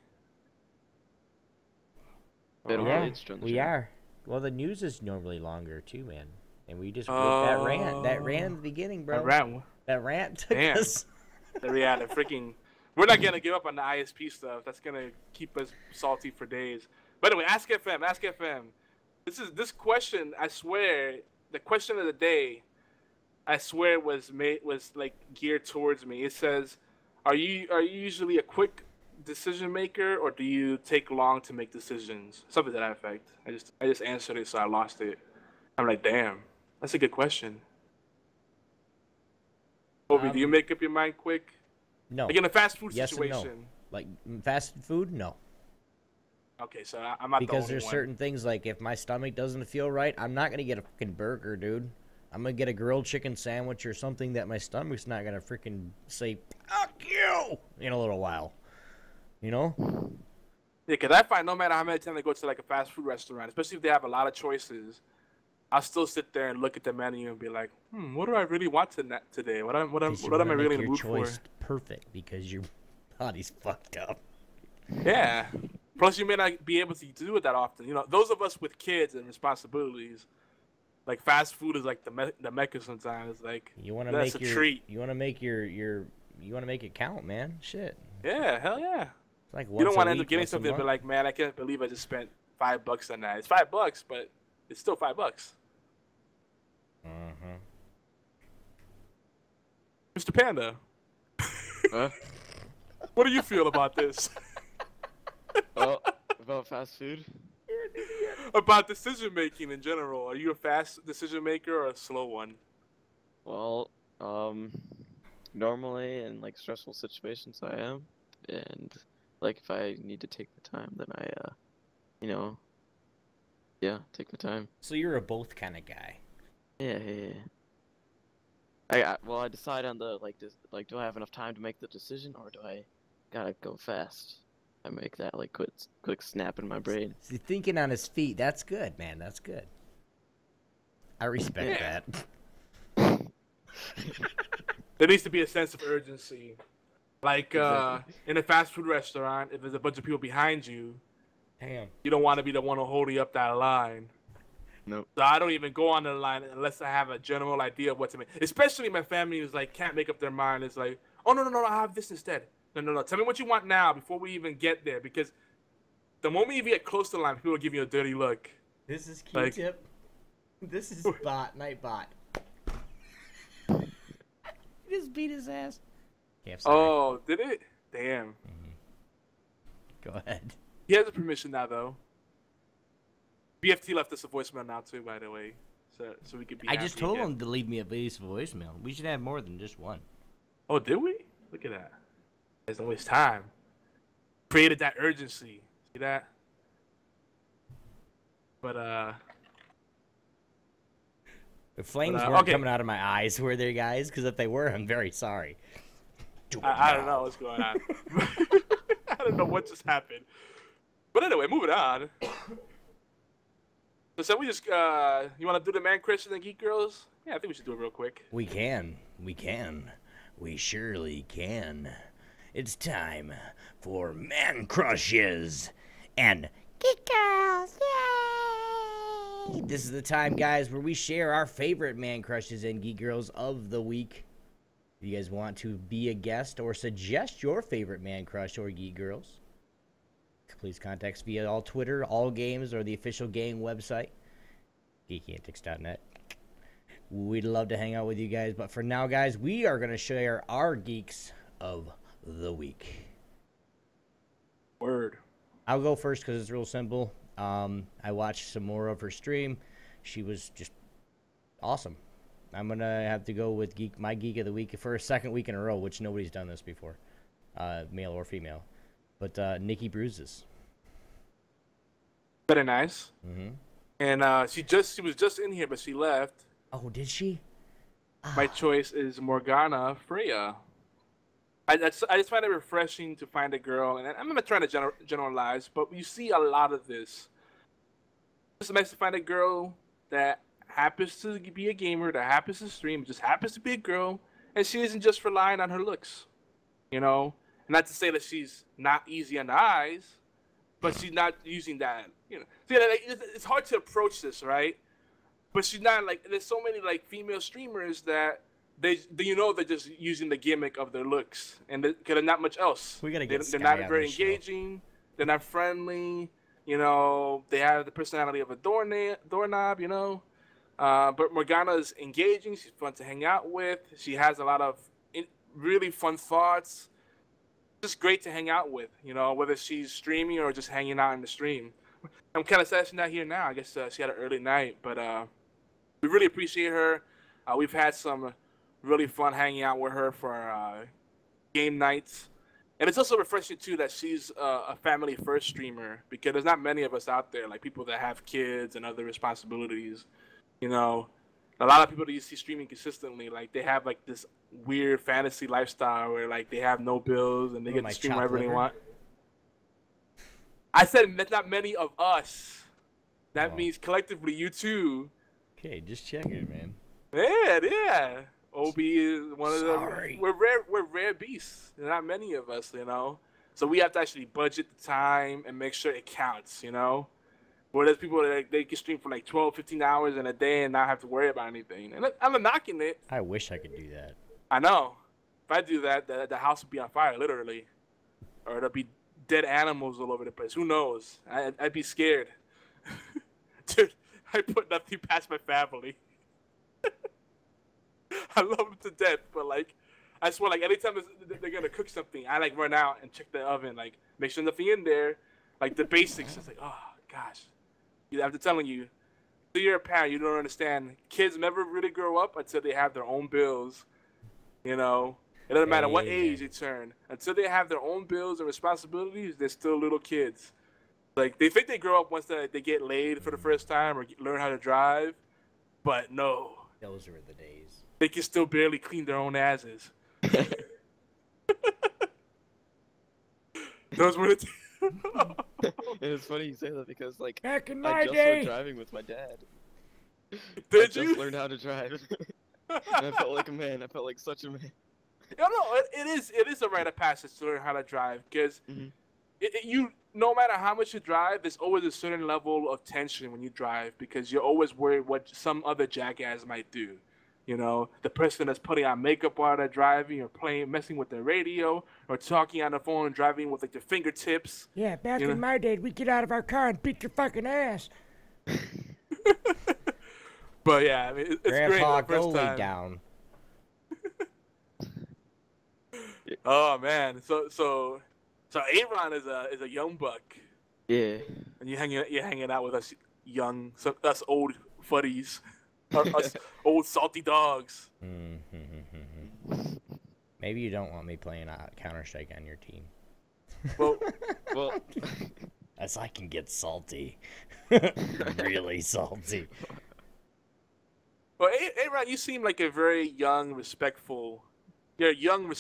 Yeah, we are. Well, the news is normally longer too, man. And we just that ran in the beginning, bro. That rant took us. Yeah, the freaking. We're not gonna give up on the ISP stuff. That's gonna keep us salty for days. But anyway, Ask FM. This question. I swear, the question of the day. I swear was like geared towards me. It says, "Are you usually a quick decision maker, or do you take long to make decisions?" Something to that effect. I just answered it, so I lost it. I'm like, damn, that's a good question. Obi, do you make up your mind quick? No. Like in a fast food yes situation. And no. Like fast food, no. Okay, so I'm not because the only there's certain things like if my stomach doesn't feel right, I'm not gonna get a fucking burger, dude. I'm gonna get a grilled chicken sandwich or something that my stomach's not gonna freaking say "fuck you" in a little while. Yeah, because I find no matter how many times I go to like a fast food restaurant, especially if they have a lot of choices, I'll still sit there and look at the menu and be like, what do I really want today? What am I really in the mood for? Perfect, because your body's fucked up. Yeah. Plus, you may not be able to do it that often. Those of us with kids and responsibilities, like fast food is like the mecca sometimes. It's like that's a treat. You want to make you want to make it count, man. Shit. Yeah, hell yeah. Like you don't want to end up getting something and be like, man, I can't believe I just spent $5 on that. It's $5, but it's still $5. Mr. Panda, Huh? what do you feel about this? Oh, about fast food? About decision making in general. Are you a fast decision maker or a slow one? Well, normally in like stressful situations I am, and like if I need to take the time, then I, you know, yeah, take the time. So you're a both kind of guy. Yeah, yeah, yeah. Well, I decide on the like, do I have enough time to make the decision, or do I gotta go fast? I make that like quick snap in my brain. See, thinking on his feet, that's good, man. That's good. I respect Yeah. that. There needs to be a sense of urgency. Like Exactly. in a fast food restaurant, if there's a bunch of people behind you, Damn. you don't want to be the one to hold you up that line. Nope. So I don't even go on the line unless I have a general idea of what to make. Especially my family is like can't make up their mind. It's like, oh no, I have this instead. No. Tell me what you want now before we even get there. Because the moment you get close to the line, people will give you a dirty look. This is Like- Q-tip. This is Nightbot. You just beat his ass. Yeah, I'm sorry. Oh, did it? Damn. Go ahead. He has a permission now, though. BFT left us a voicemail now too, by the way, so we could be. I just happy told again. him to leave me a voicemail. We should have more than just one. Oh, did we? Look at that. There's always time. Created that urgency. See that? But The flames But, weren't okay. coming out of my eyes, were they, guys? Because if they were, I'm very sorry. I don't know what's going on. I don't know what just happened. But anyway, moving on. So we just you want to do the man Christian and geek girls? Yeah, I think we should do it real quick. We can. We surely can. It's time for Man Crushes and Geek Girls. Yay! This is the time, guys, where we share our favorite Man Crushes and Geek Girls of the week. If you guys want to be a guest or suggest your favorite Man Crush or Geek Girls, please contact us via all Twitter, all games, or the official game website, geekyantics.net. We'd love to hang out with you guys, but for now, guys, we are going to share our geeks of the week. Word. I'll go first because it's real simple. I watched some more of her stream. She was just awesome. I'm going to have to go with my geek of the week for a second week in a row, which nobody's done this before, male or female. But Nikki Bruises. Very nice. Mm-hmm. And she was just in here, but she left. Oh, did she? My choice is Morgana Freya. I just find it refreshing to find a girl, and I'm not trying to generalize, but you see a lot of this. It's nice to find a girl that happens to be a gamer, that happens to stream, just happens to be a girl, and she isn't just relying on her looks, you know? And not to say that she's not easy on the eyes, but she's not using that, you know? See, like, it's hard to approach this, right? But she's not, like, there's so many, like, female streamers that they're just using the gimmick of their looks, and they're not much else. We gotta get They're Sky not on very this show. engaging. They're not friendly. You know, they have the personality of a doorknob. You know, but Morgana's engaging. She's fun to hang out with. She has a lot of really fun thoughts. Just great to hang out with. You know, whether she's streaming or just hanging out in the stream. I'm kind of sad she's not here now. I guess she had an early night, but we really appreciate her. We've had some really fun hanging out with her for game nights. And it's also refreshing, too, that she's a family-first streamer, because there's not many of us out there, like people that have kids and other responsibilities. You know, a lot of people that you see streaming consistently, like, they have, like, this weird fantasy lifestyle where, like, they have no bills and they get to stream wherever they want. I said that's not many of us. That means collectively you, too. Okay, just checking, man. Yeah. OB is one of Sorry. the we're rare beasts. There's not many of us, you know. So we have to actually budget the time and make sure it counts, you know. Whereas people they can stream for like 12, 15 hours in a day and not have to worry about anything. And I'm not knocking it. I wish I could do that. I know. If I do that, the house would be on fire, literally, or there'll be dead animals all over the place. Who knows? I'd be scared. Dude, I put nothing past my family. I love them to death, but like, I swear, like anytime they're gonna cook something, I like run out and check the oven, like make sure nothing in there, like the basics. It's like, oh gosh, I'm telling you, so you're a parent, you don't understand. Kids never really grow up until they have their own bills. You know, it doesn't matter what age they turn. Until they have their own bills and responsibilities, they're still little kids. Like they think they grow up once they get laid for the first time or learn how to drive, but no. Those were the days. They can still barely clean their own asses. Those were the And it's funny you say that because like back in I my just day. went driving with my dad. Did I just you? learned how to drive. And I felt like a man. I felt like such a man. No, it is a rite of passage to learn how to drive because you no matter how much you drive, there's always a certain level of tension when you drive because you're always worried what some other jackass might do. You know, the person that's putting on makeup while they're driving or messing with their radio or talking on the phone and driving with like their fingertips. Yeah, back in my day, we'd get out of our car and beat your fucking ass. But yeah, I mean, it's Grandpa, great the first go lay time. down. Oh man, so Aaron is a young buck. Yeah. And you're hanging out with us us old fuddies, us old salty dogs. Maybe you don't want me playing Counter-Strike on your team. Well, As I can get salty. Really salty. Well, Aaron, you seem like a very young, respectful. You're a young,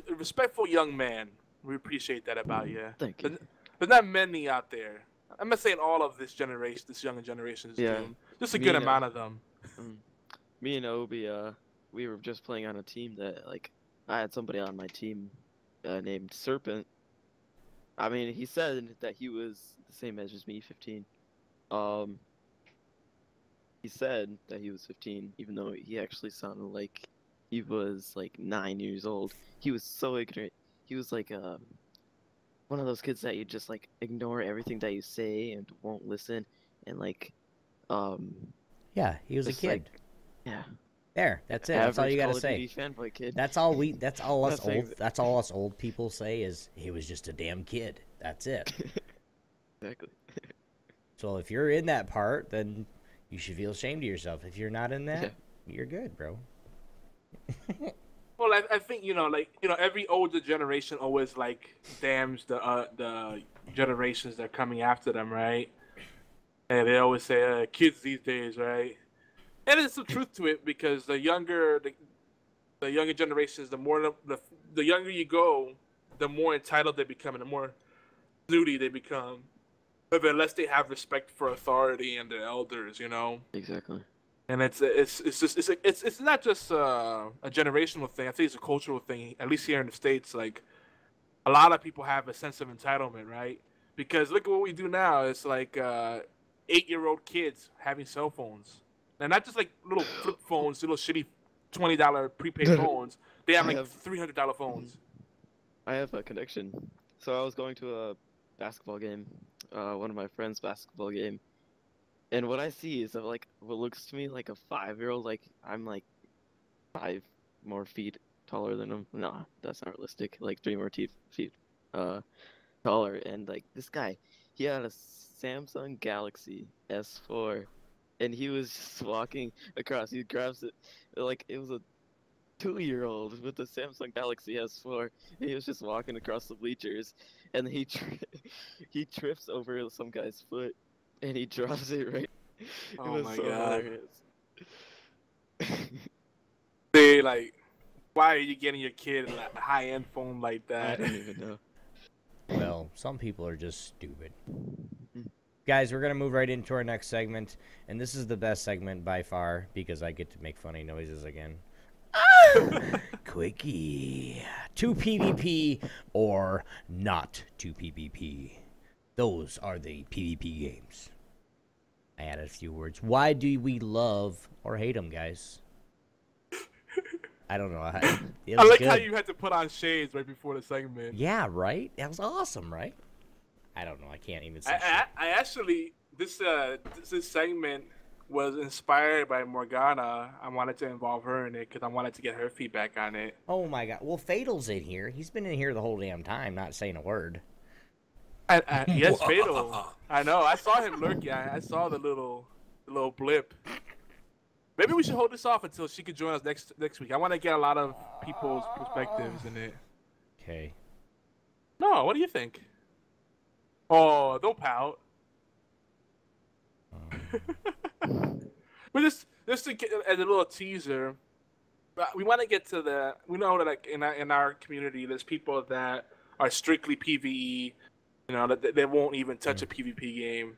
respectful young man. We appreciate that about you. Thank you. There's not many out there. I'm not saying all of this younger generation is doomed. Just a good amount of them. Me and Obi, we were just playing on a team that, like, I had somebody on my team named Serpent. I mean, he said that he was the same age as me, 15. He said that he was 15, even though he actually sounded like he was, like, 9 years old. He was so ignorant. He was, like, one of those kids that you just, like, ignore everything that you say and won't listen. And, like, yeah, he was a kid. like, yeah. There, that's it. That's all you gotta Call of say. Duty fanboy kid. That's all us Nothing. old. That's all us old people say is he was just a damn kid. That's it. Exactly. So if you're in that part, then you should feel ashamed of yourself. If you're not in that, you're good, bro. Well, I think every older generation always like damns the generations that are coming after them, right? And they always say kids these days, right? And there's some truth to it because the younger generations, the younger you go, the more entitled they become and the more snooty they become. But unless they have respect for authority and their elders, Exactly. And it's not just a generational thing. I think it's a cultural thing. At least here in the States, like a lot of people have a sense of entitlement, right? Because look at what we do now. It's like 8-year-old kids having cell phones, and not just like little flip phones, little shitty $20 prepaid phones. They have like $300 phones. I have a connection. So I was going to a basketball game, one of my friends' basketball game. And what I see is like what looks to me like a 5-year-old. Like I'm like 5 more feet taller than him. Nah, that's not realistic. Like 3 more feet taller. And like this guy, he had a Samsung Galaxy S4, and he was just walking across. He grabs it like it was a 2-year-old with the Samsung Galaxy S4. And he was just walking across the bleachers, and he trips over some guy's foot. And he drops it right. Oh my God. Hilarious. They like, why are you getting your kid a high-end phone like that? I don't even know. Well, some people are just stupid. Guys, we're gonna move right into our next segment, and this is the best segment by far because I get to make funny noises again. Quickie. 2 PvP or not 2 PvP. Those are the PvP games. I added a few words. Why do we love or hate them, guys? I don't know. I like good. how you had to put on shades right before the segment. Yeah, right? That was awesome, right? I don't know. I can't even say I actually, this segment was inspired by Morgana, I wanted to involve her in it because I wanted to get her feedback on it. Oh my god. Well, Fatal's in here. He's been in here the whole damn time, not saying a word. Yes, Fatal. I know. I saw him lurking. I saw the little blip. Maybe we should hold this off until she could join us next week. I want to get a lot of people's perspectives in it. Okay. No, what do you think? Oh, don't pout. But just to get, as a little teaser, we want to get to the. We know that like in our community, there's people that are strictly PVE. You know, that they won't even touch a PvP game,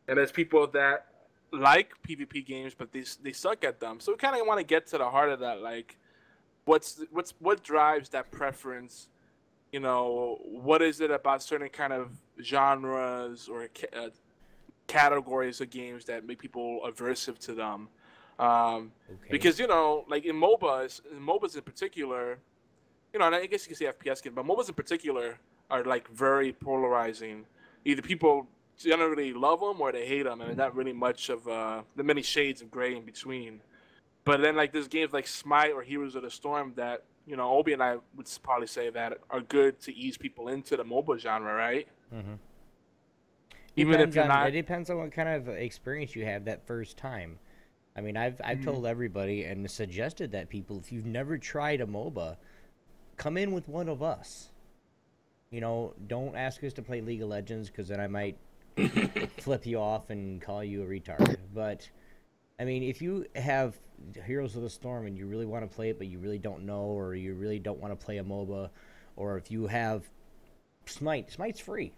and there's people that like PvP games, but they suck at them. So we kind of want to get to the heart of that. Like, what drives that preference? You know, what is it about certain kind of genres or categories of games that make people aversive to them? Because you know, like in MOBAs in particular, you know, and I guess you can say FPS games, but MOBAs in particular are like very polarizing. Either people generally love them or they hate them, and there's not really much of the many shades of gray in between. But then like there's games like Smite or Heroes of the Storm that, you know, Obi and I would probably say that are good to ease people into the MOBA genre, right? Mm-hmm. Even if you're not, it depends on what kind of experience you have that first time. I mean, I've told everybody and suggested that people, if you've never tried a MOBA, come in with one of us. You know, don't ask us to play League of Legends because then I might flip you off and call you a retard. But I mean, if you have Heroes of the Storm and you really want to play it, but you really don't know, or you really don't want to play a MOBA, or if you have Smite's free.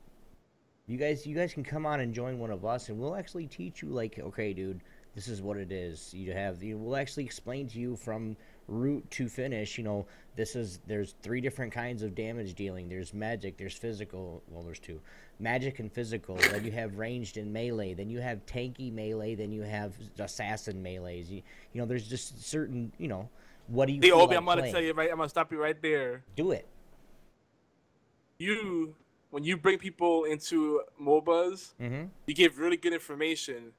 You guys can come on and join one of us, and we'll actually teach you, like, okay, dude, this is what it is. We'll actually explain to you from root to finish. You know, there's 3 different kinds of damage dealing. There's magic, there's physical. Well, there's 2, magic and physical. Then you have ranged and melee. Then you have tanky melee. Then you have assassin melees. You know, there's just certain. You know, what do you? Feel Obi, like I'm gonna playing? tell you right. I'm gonna stop you right there. Do it. When you bring people into MOBAs, you give really good information.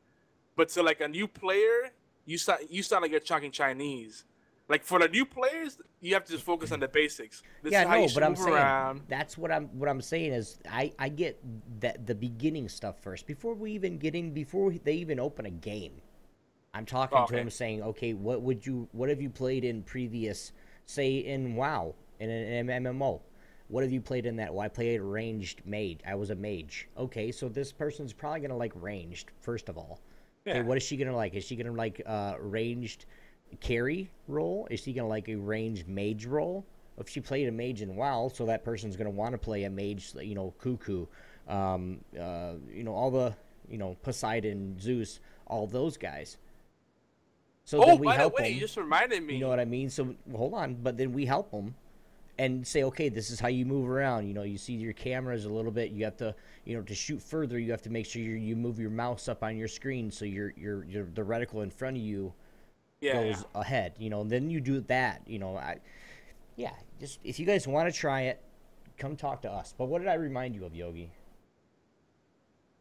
But to like a new player, you sound like you're talking Chinese. Like for the new players, you have to just focus on the basics. This is how you should move around. That's what I'm saying is I get that the beginning stuff first before they even open a game. I'm talking to them saying, okay, what have you played in previous, say in WoW, in an MMO? What have you played in that? Well, I played ranged mage. I was a mage. Okay, so this person's probably gonna like ranged first of all. Yeah. Okay, what is she gonna like? Is she gonna like ranged carry role? Is she gonna like a ranged mage role? If she played a mage in WoW, so that person's gonna want to play a mage, you know, Cuckoo, you know, all the, you know, Poseidon, Zeus, all those guys. So then we help them. You just reminded me. You know what I mean? So hold on, but then we help them and say, okay, this is how you move around. You know, you see your cameras a little bit. You have to, you know, to shoot further, you have to make sure you move your mouse up on your screen so the reticle in front of you goes ahead. You know, and then you do that. You know, just if you guys want to try it, come talk to us. But what did I remind you of, Yogi?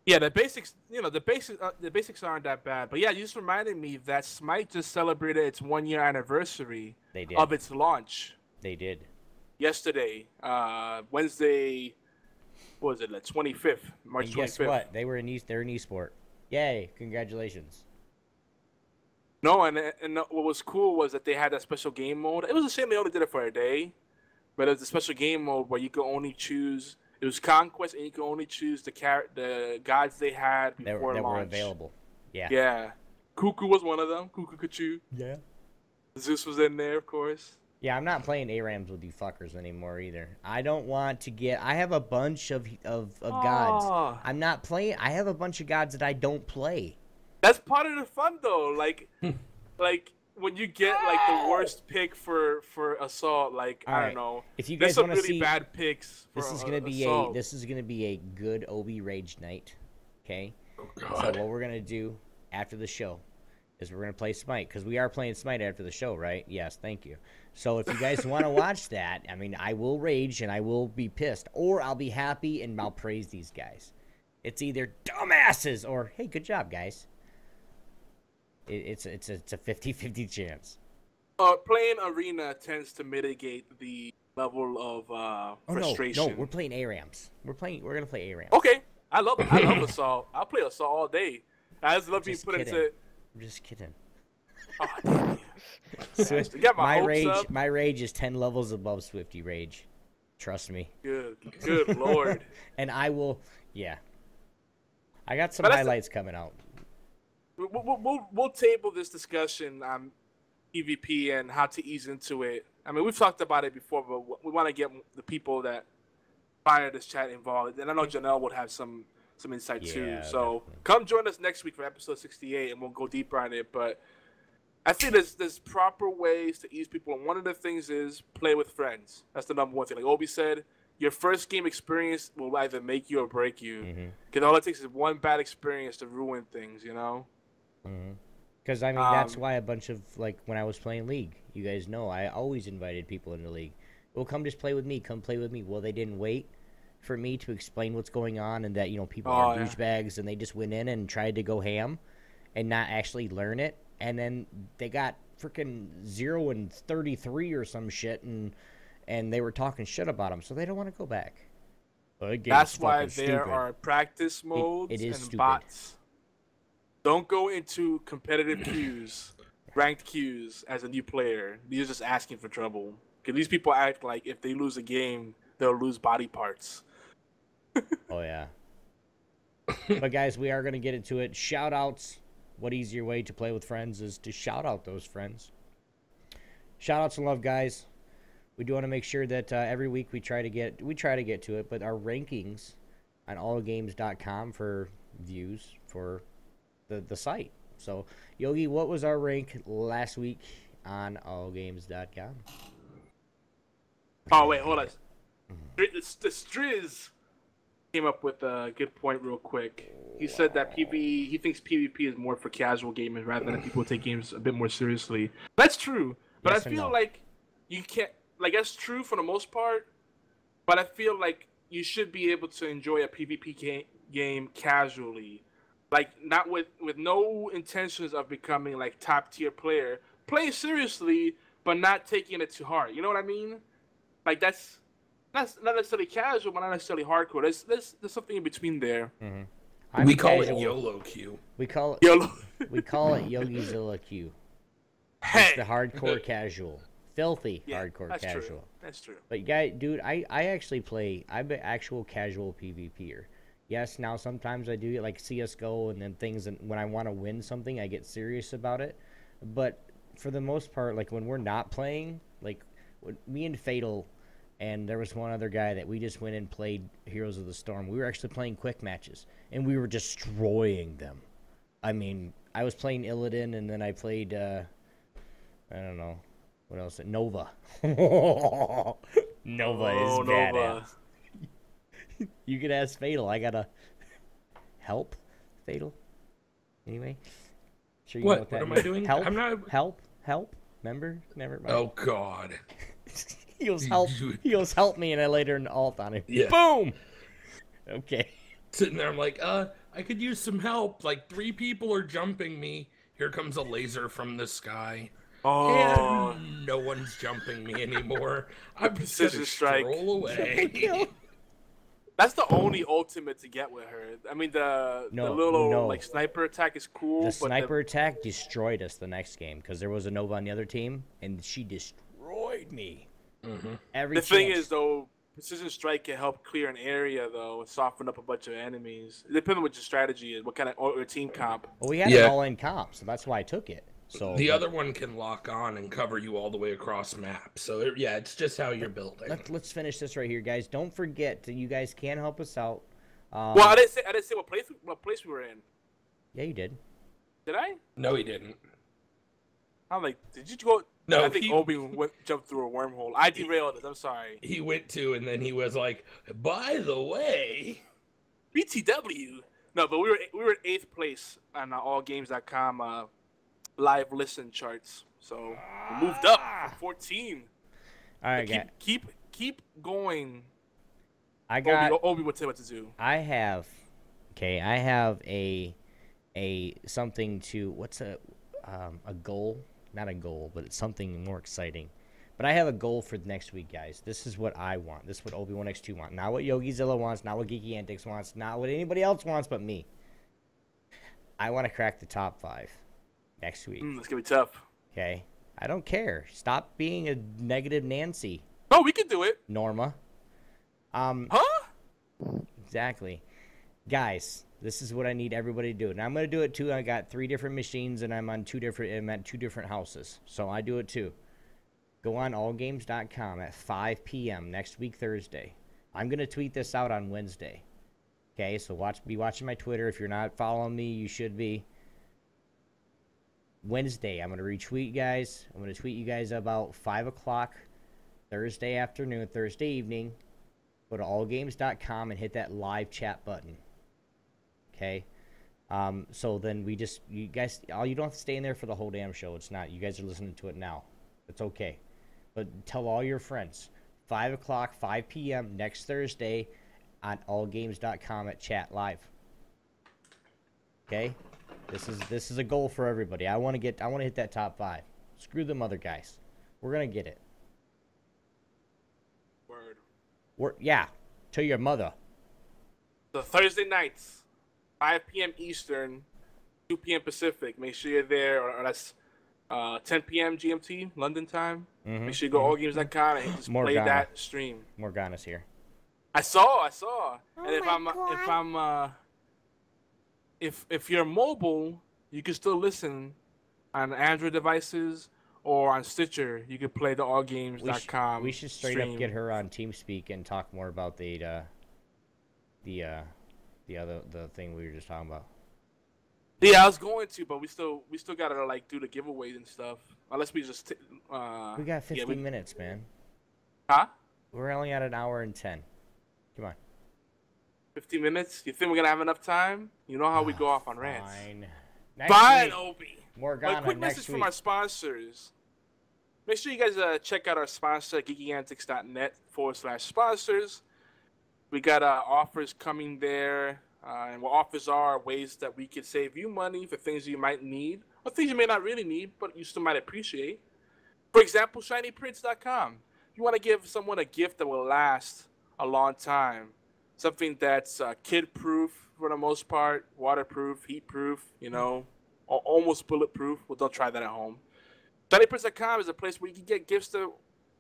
Yeah, the basics. You know, the basics aren't that bad. But yeah, you just reminded me that Smite just celebrated its 1-year anniversary of its launch. They did. Yesterday, Wednesday, what was it, the 25th, March 25th. Guess what? They're an esport. Yay, congratulations. No, and what was cool was that they had that special game mode. It was a shame they only did it for a day, but it was a special game mode where you could only choose, it was Conquest, and you could only choose the gods they had before launch. That were available. Yeah. Yeah. Cuckoo was one of them. Cuckoo Kachu. Yeah. Zeus was in there, of course. Yeah, I'm not playing ARAMs with you fuckers anymore either. I don't want to get... I have a bunch of gods. I'm not playing... I have a bunch of gods that I don't play. That's part of the fun, though. Like when you get, like, the worst pick for Assault, like, I don't know. If you guys want to see... bad picks for This is going to be a good Obi Rage night, okay? Oh, God. So what we're going to do after the show is we're going to play Smite, because we are playing Smite after the show, right? Yes, thank you. So if you guys want to watch that, I mean, I will rage and I will be pissed, or I'll be happy and I'll praise these guys. It's either dumbasses or, hey, good job, guys. It's a 50-50 chance. Playing arena tends to mitigate the level of frustration. No, we're playing ARAMs. We're gonna play ARAMs. Okay, I love assault. I'll play assault all day. I just love being put into. I'm just kidding. Oh, damn you. Got My rage is 10 levels above Swifty rage. Trust me. Good lord. And I will, yeah. I got some highlights coming out. We'll table this discussion on PvP and how to ease into it. I mean, we've talked about it before, but we want to get the people that fire this chat involved. And I know Janelle would have some insight too. So definitely. Come join us next week for episode 68, and we'll go deeper on it. But I think there's proper ways to ease people, and one of the things is play with friends. That's the number one thing. Like Obi said, your first game experience will either make you or break you. Because all it takes is one bad experience to ruin things, you know? Because, I mean, that's why a bunch of, like, when I was playing League, you guys know, I always invited people into League. Well, come just play with me. Come play with me. Well, they didn't wait for me to explain what's going on and that, you know, people are douchebags, and they just went in and tried to go ham and not actually learn it. And then they got freaking 0 and 33 or some shit, and they were talking shit about them, so they don't want to go back. That's why there are practice modes and bots. Don't go into competitive queues, ranked queues as a new player. You're just asking for trouble. Because these people act like if they lose a game, they'll lose body parts. Oh, yeah. But, guys, we are going to get into it. Shout-outs. What easier way to play with friends is to shout out those friends. Shout-outs and love, guys. We do want to make sure that every week we try to get to it, but our rankings on allgames.com for views for the site. So, Yogi, what was our rank last week on allgames.com? Oh, wait, hold on. The Striz came up with a good point real quick. He said that he thinks PvP is more for casual gamers rather than people who take games a bit more seriously. That's true, but yes, I feel like you can't. Like, that's true for the most part, but I feel like you should be able to enjoy a PvP game casually. Like, not with no intentions of becoming, like, top-tier player. Play seriously, but not taking it too hard. You know what I mean? Like, that's not necessarily casual, but not necessarily hardcore. There's something in between there. We call it YOLO Q. We call it Yogizilla Q. Hey! It's the hardcore casual. Filthy hardcore casual. True. That's true. But dude, I actually play. I'm an actual casual PvPer. Yes, now sometimes I do like CS:GO and then things, and when I want to win something, I get serious about it. But for the most part, like when we're not playing, like me and Fatal, and there was one other guy that we just went and played Heroes of the Storm. We were actually playing quick matches, and we were destroying them. I mean, I was playing Illidan, and then I played, I don't know. What else? Nova. Nova is badass. You could ask Fatal. I gotta help Fatal. Anyway, sure you know what am I doing? Help. I'm not. Help. Remember? Never mind. Oh God. He goes help. He goes help me, and I later an alt on him. Yeah. Boom. Okay. Sitting there, I'm like, I could use some help. Like 3 people are jumping me. Here comes a laser from the sky. Oh, and no one's jumping me anymore. I'm just Precision gonna strike. stroll away. That's the only ultimate to get with her. I mean, the little like sniper attack is cool. The sniper attack destroyed us the next game because there was a Nova on the other team, and she destroyed me. The thing is, though, precision strike can help clear an area, though, and soften up a bunch of enemies. Depending on what your strategy is, what kind of or team comp. Well, we had an all-in comp, so that's why I took it. So the other one can lock on and cover you all the way across map. So it's just how you're building. Let's finish this right here, guys. Don't forget that you guys can help us out. Well, I didn't say what place we were in. Yeah, you did. Did I? No, he didn't. I'm like, did you go? No, I think Obi jumped through a wormhole. I derailed it. I'm sorry. He went to, and then he was like, "By the way, BTW." No, but we were in 8th place on allgames.com live listen charts. So we moved up from 14. All right, keep going. I got Obi would tell what to do. I have a something to a goal. Not a goal, but it's something more exciting. But I have a goal for next week, guys. This is what I want. This is what Obi-Wan X2 wants. Not what YogiZilla wants. Not what Geeky Antics wants. Not what anybody else wants but me. I want to crack the top 5 next week. It's going to be tough. Okay? I don't care. Stop being a negative Nancy. Oh, we can do it. Norma. Huh? Exactly. Guys, this is what I need everybody to do. And I'm going to do it too. I got 3 different machines and I'm at 2 different houses. So I do it too. Go on allgames.com at 5 p.m. next week, Thursday. I'm going to tweet this out on Wednesday. Okay, so be watching my Twitter. If you're not following me, you should be. Wednesday, I'm going to retweet guys. I'm going to tweet you guys about 5 o'clock Thursday afternoon, Thursday evening. Go to allgames.com and hit that live chat button. Okay? So then you guys, you don't have to stay in there for the whole damn show. It's not. You guys are listening to it now. It's okay. But tell all your friends. 5 o'clock, 5 p.m. next Thursday on allgames.com at chat live. Okay? This is a goal for everybody. I want to hit that top 5. Screw them other guys. We're going to get it. Word. Yeah. Tell your mother. So Thursday nights, 5 p.m. Eastern, 2 p.m. Pacific. Make sure you're there, or that's 10 p.m. GMT, London time. Make sure you go allgames.com and just play that stream. Morgana's here. I saw. Oh, And if you're mobile, you can still listen on Android devices or on Stitcher. You can play the allgames.com. We should straight up get her on TeamSpeak and talk more about the thing we were just talking about. Yeah, I was going to, but we still gotta like do the giveaways and stuff. Unless we just we got 15 minutes, man. Huh? We're only at an hour and 10. Come on. 15 minutes? You think we're gonna have enough time? You know how we go off on rants. Fine, Obi. Morgana, quick message from our sponsors. Make sure you guys check out our sponsor at geekyantics.net/sponsors. We got offers coming there. And what offers are ways that we could save you money for things you might need or things you may not really need, but you still might appreciate. For example, shinyprints.com. If you want to give someone a gift that will last a long time, something that's kid-proof for the most part, waterproof, heat-proof, almost bulletproof. Well, don't try that at home. shinyprints.com is a place where you can get gifts that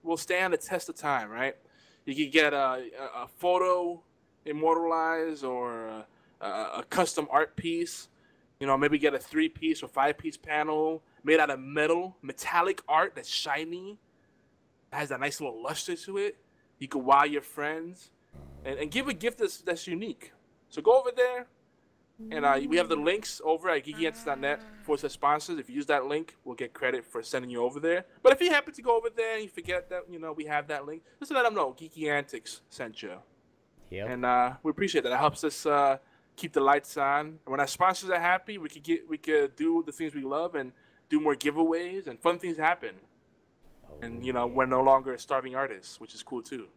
will stand the test of time, right? You can get a photo immortalized or a custom art piece, maybe get a 3-piece or 5-piece panel made out of metallic art that's shiny, has a nice little luster to it. You can wow your friends and give a gift that's unique. So go over there, and we have the links over at geekyantics.net/sponsors. If you use that link, we'll get credit for sending you over there. But if you happen to go over there and you forget that we have that link, just let them know Geeky Antics sent you. Yep. And we appreciate that. It helps us keep the lights on. And when our sponsors are happy, we could do the things we love and do more giveaways and fun things happen. Oh, and we're no longer starving artists, which is cool too.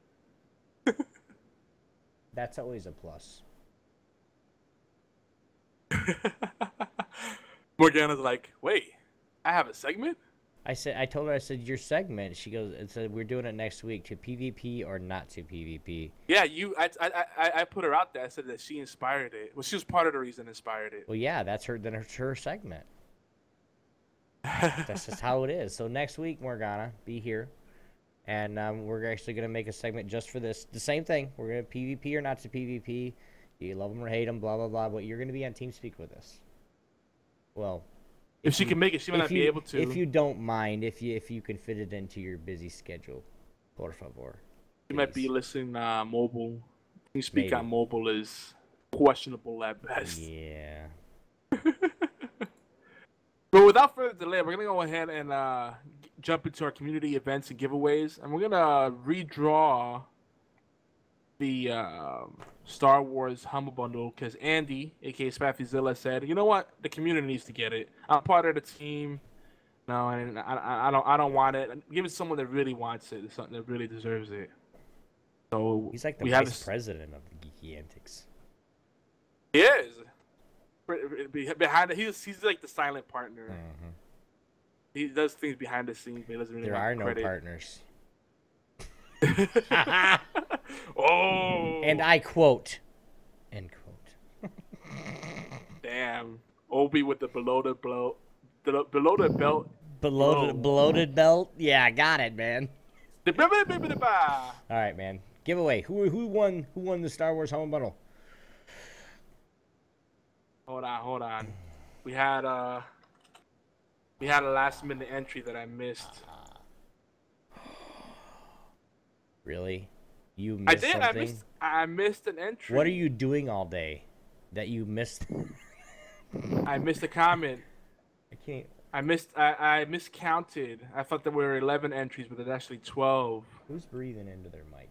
That's always a plus. Morgana's like, wait, I have a segment? I told her, your segment. She goes, it said we're doing it next week, to PvP or not to PvP. Yeah, I put her out there. I said that she inspired it. Well, she was part of the reason inspired it. Well, yeah, that's her segment. That's just how it is. So next week, Morgana, be here. And we're actually going to make a segment just for this. The same thing. We're going to PvP or not to PvP. Do you love them or hate them, blah, blah, blah. But you're going to be on TeamSpeak with us. Well... If she can make it, she might not be able to. If you don't mind, if you can fit it into your busy schedule, por favor. She might be listening mobile. TeamSpeak on mobile is questionable at best. Yeah. But without further delay, we're gonna go ahead and jump into our community events and giveaways, and we're gonna redraw the Star Wars Humble Bundle because Andy, aka SpaffyZilla, said, "You know what? The community needs to get it. I'm part of the team. No, and I don't want it. Give it to someone that really wants it. Something that really deserves it." So he's like the vice president of the Geeky Antics. He is. Behind it, he's like the silent partner. He does things behind the scenes, but he doesn't really There want are no credit. partners. Oh. And I quote. End quote. Damn. Obi with the below the belt. Bloated belt? Yeah, I got it, man. All Alright, man. Giveaway. Who won the Star Wars Home Bundle? Hold on. We had a last minute entry that I missed. Really? You missed something? I missed an entry. What are you doing all day that you missed? I missed a comment. I can't. I miscounted. I thought there were 11 entries, but there's actually 12. Who's breathing into their mic?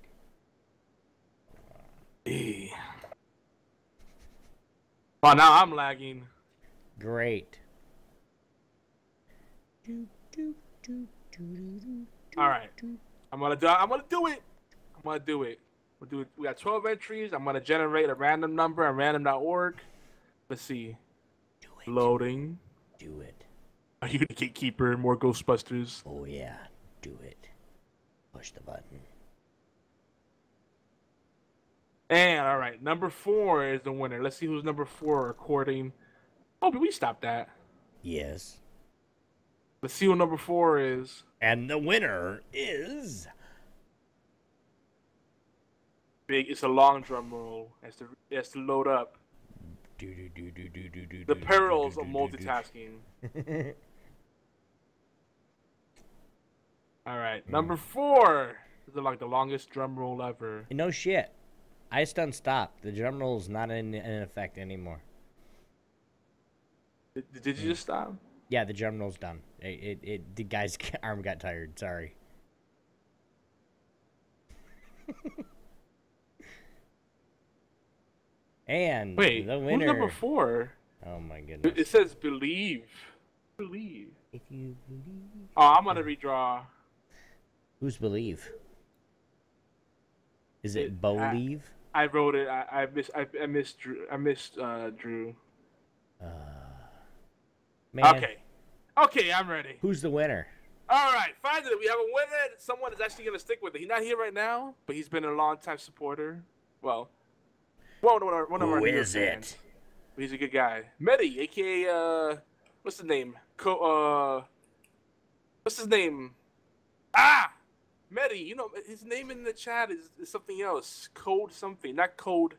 Oh, now I'm lagging. Great. All right. I'm gonna do it. We got 12 entries. I'm gonna generate a random number on random.org. Let's see. Do it. Loading. Do it. Are you the gatekeeper? More Ghostbusters. Oh yeah. Do it. Push the button. And all right, number 4 is the winner. Let's see who's number 4 according. Oh, but we stopped that. Yes. Let's see who number 4 is. And the winner is. Big. It's a long drum roll. It has to load up. The perils of multitasking. All right, number 4 is like the longest drum roll ever. No shit. I just done stopped. The drum roll's not in effect anymore. Did you just stop? Yeah, the drum roll's done. The guy's arm got tired. Sorry. And wait, the winner. who's number 4? Oh my goodness. It says believe. Believe. If you believe. Oh, I'm gonna redraw. Who's believe? Is it believe? I wrote it. I missed Drew. Drew. Man. Okay, I'm ready. Who's the winner? All right, finally we have a winner. Someone is actually gonna stick with it. He's not here right now, but he's been a long-time supporter. Well, one of our Who New York is fans. it? But he's a good guy. Medi, aka what's the name? What's his name? Medi. You know his name in the chat is something else. Code something, not Code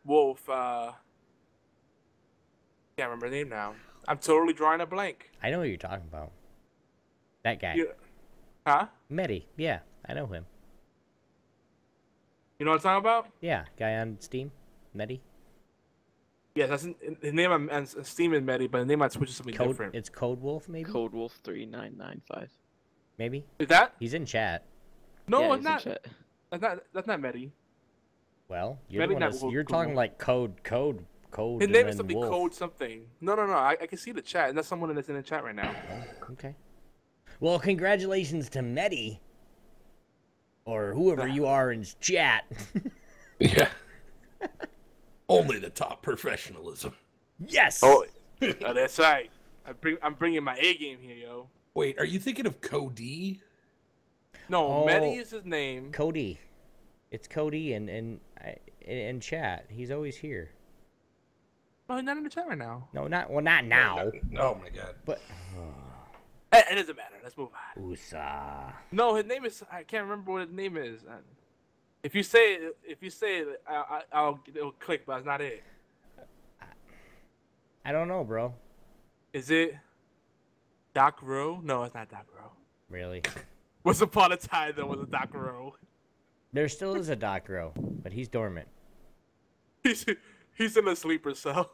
Wolf. Can't remember the name now. I'm totally drawing a blank. I know what you're talking about. That guy. Yeah. Huh? Medi. Yeah, I know him. You know what I'm talking about? Yeah, guy on Steam. Medi. Yes, that's his name on Steam is Medi, but the name on Twitch is something different. It's Code Wolf, maybe? Code Wolf 3995. Maybe? Is that? He's in chat. No, Yeah, it's he's in not. chat. That's not Medi. Well, you're, the one Medi that's, not you're Code talking Wolf. like code. His and name is then something Wolf. Code something. No. I can see the chat, and that's someone that's in the chat right now. Okay. Well, congratulations to Medi. Or whoever you are in chat. Yeah. Only the top professionalism. Yes! Oh, that's right. I'm bringing my A game here, yo. Wait, are you thinking of Cody? No, Oh. Medi is his name. Cody. It's Cody in chat. He's always here. No, he's not in the chat right now. No, not now. Oh my god. But It doesn't matter. Let's move on. USA. No, his name is. I can't remember what his name is. If you say it, it'll click, but it's not it. I don't know, bro. Is it Doc Rowe? No, it's not Doc Rowe. Really. Once upon a time, there was a Doc Rowe. There still is a Doc Rowe, but he's dormant. He's in a sleeper cell.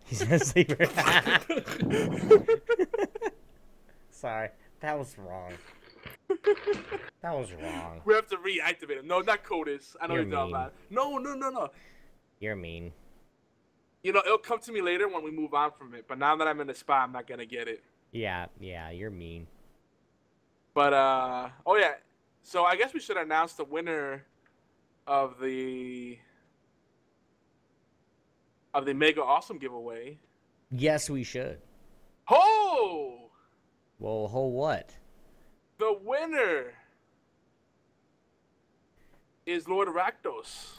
He's in a sleeper. Sorry, that was wrong. That was wrong. We have to reactivate him. No, not Codis. I know You're you're talking mean. about. No. You're mean. You know, it'll come to me later when we move on from it. But now that I'm in the spot, I'm not gonna get it. Yeah, you're mean. But oh yeah. So I guess we should announce the winner of the Mega Awesome giveaway. Yes, we should. Oh! Well, what? The winner is Lord Rakdos.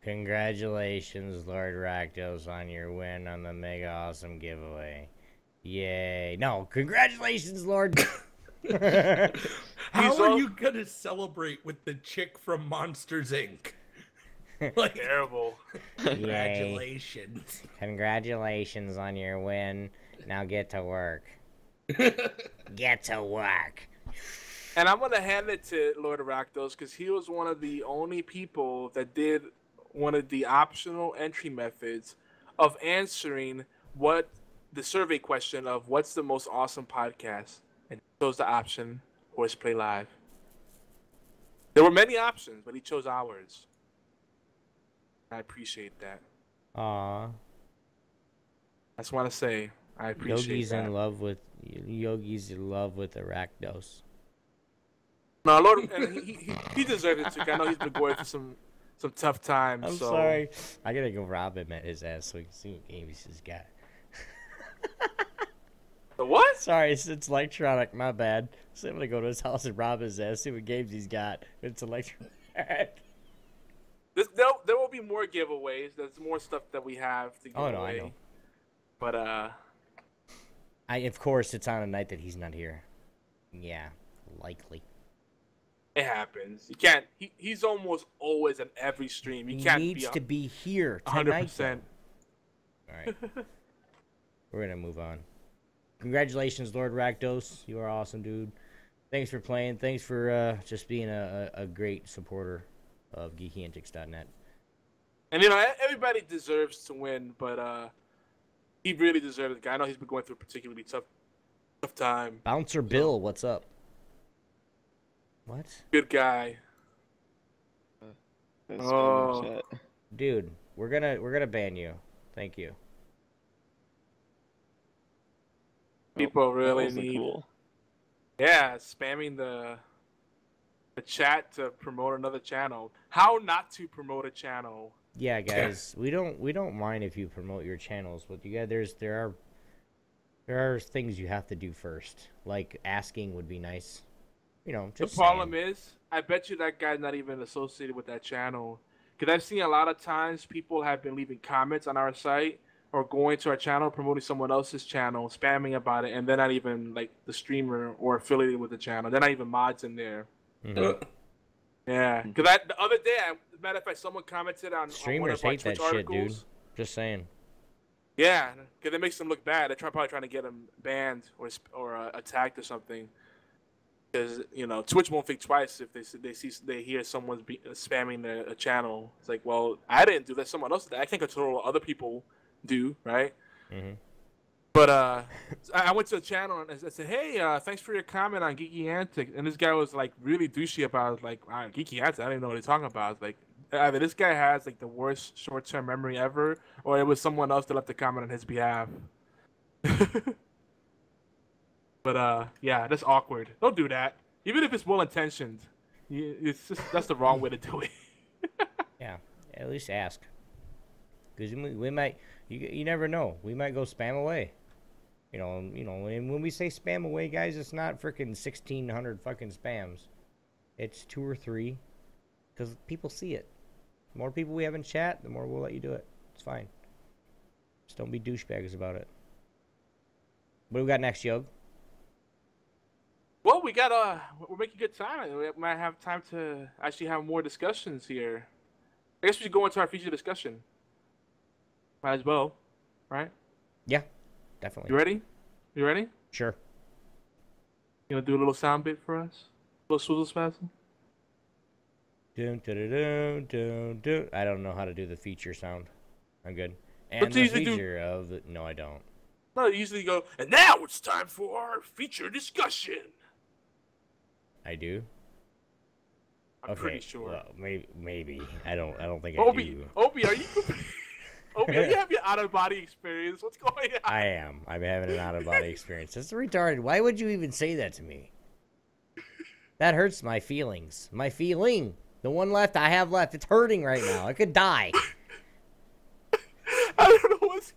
Congratulations, Lord Rakdos, on your win on the Mega Awesome giveaway. Yay. No, congratulations, Lord. How are you gonna celebrate with the chick from Monsters Inc? Like, Terrible. congratulations. Congratulations on your win. Now get to work. Get to work. And I'm going to hand it to Lord Rakdos because he was one of the only people that did one of the optional entry methods of answering what the survey question of what's the most awesome podcast. And he chose the option HorsePLAY Live. There were many options, but he chose ours. I appreciate that. Aw. I just want to say I appreciate Yogi's that. Yogi's in love with Rakdos. No, Lord, and he deserves it too. I know he's been going through some tough times. I'm so. sorry. I gotta go rob him at his ass so we can see what games he's got. The what? Sorry, it's electronic. My bad. So I'm gonna go to his house and rob his ass, see what games he's got. It's electronic. There will be more giveaways. There's more stuff that we have to give away. I know. But of course, it's on a night that he's not here. Yeah, likely. it happens. You can't. He's almost always in every stream. You can't. He needs to be here 100%. All right. We're gonna move on. Congratulations, Lord Rakdos. You are awesome, dude. Thanks for playing. Thanks for just being a great supporter of GeekyAntics.net. And everybody deserves to win, but he really deserves it. I know he's been going through a particularly tough time. Bouncer Bill, what's up? What? Good guy. Oh. Dude, we're gonna ban you. Thank you. People really That need. cool. Yeah, spamming the chat to promote another channel. How not to promote a channel? Yeah, guys, we don't mind if you promote your channels, but you guys, there are things you have to do first. Like asking would be nice. Just the problem is, I bet you that guy's not even associated with that channel. Because I've seen a lot of times people have been leaving comments on our site or going to our channel, promoting someone else's channel, spamming about it, and they're not even like the streamer or affiliated with the channel. They're not even mods in there. Mm-hmm. Yeah, because the other day, as a matter of fact, someone commented on streamers one of our hate Twitch that shit, articles. dude. Just saying. Yeah, because it makes them look bad. They're probably trying to get them banned or attacked or something. Because Twitch won't think twice if they hear someone's spamming a channel. It's like, well, I didn't do that. Someone else did that. I can't control what other people do, right? Mm-hmm. But I went to the channel and I said, "Hey, thanks for your comment on Geeky Antics." And this guy was like really douchey about it. I was like, wow, Geeky Antics, I didn't know what he's talking about. I was like, either this guy has like the worst short-term memory ever, or it was someone else that left the comment on his behalf. But yeah, that's awkward. Don't do that. Even if it's well-intentioned, that's the wrong way to do it. Yeah, at least ask. Because we might, you never know. We might go spam away. When we say spam away, guys, it's not freaking 1,600 fucking spams. It's 2 or 3, because people see it. The more people we have in chat, the more we'll let you do it. It's fine. Just don't be douchebags about it. What do we got next, Yog? Well, we're making good time. We might have time to actually have more discussions here. I guess we should go into our feature discussion. Might as well, right? Yeah, definitely. You ready? You ready? Sure. You gonna do a little sound bit for us? A little swizzle spasm? Dun, dun, dun, dun, dun. I don't know how to do the feature sound. I'm good. And But the you usually feature of the... No, I don't. No, you usually go, and now it's time for our feature discussion. I do? I'm pretty sure. Well, maybe. I don't think I Obi, do. Obi, are you having an out-of-body experience? What's going on? I am. I'm having an out-of-body experience. That's retarded. Why would you even say that to me? That hurts my feelings. My feeling. The one left I have left. It's hurting right now. I could die. I don't know what's.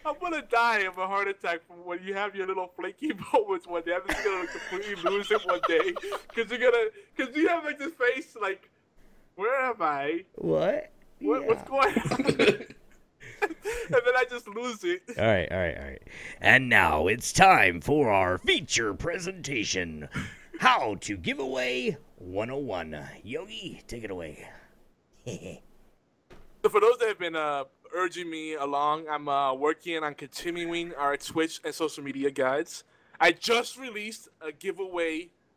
I'm gonna die of a heart attack from when you have your little flaky moments one day. I'm just gonna completely lose it one day because you have like this face like, where am I? What? What's going on? And then I just lose it. All right. And now it's time for our feature presentation. How to give away 101. Yogi, take it away. So for those that have been urging me along, I'm working on continuing our Twitch and social media guides. I just released a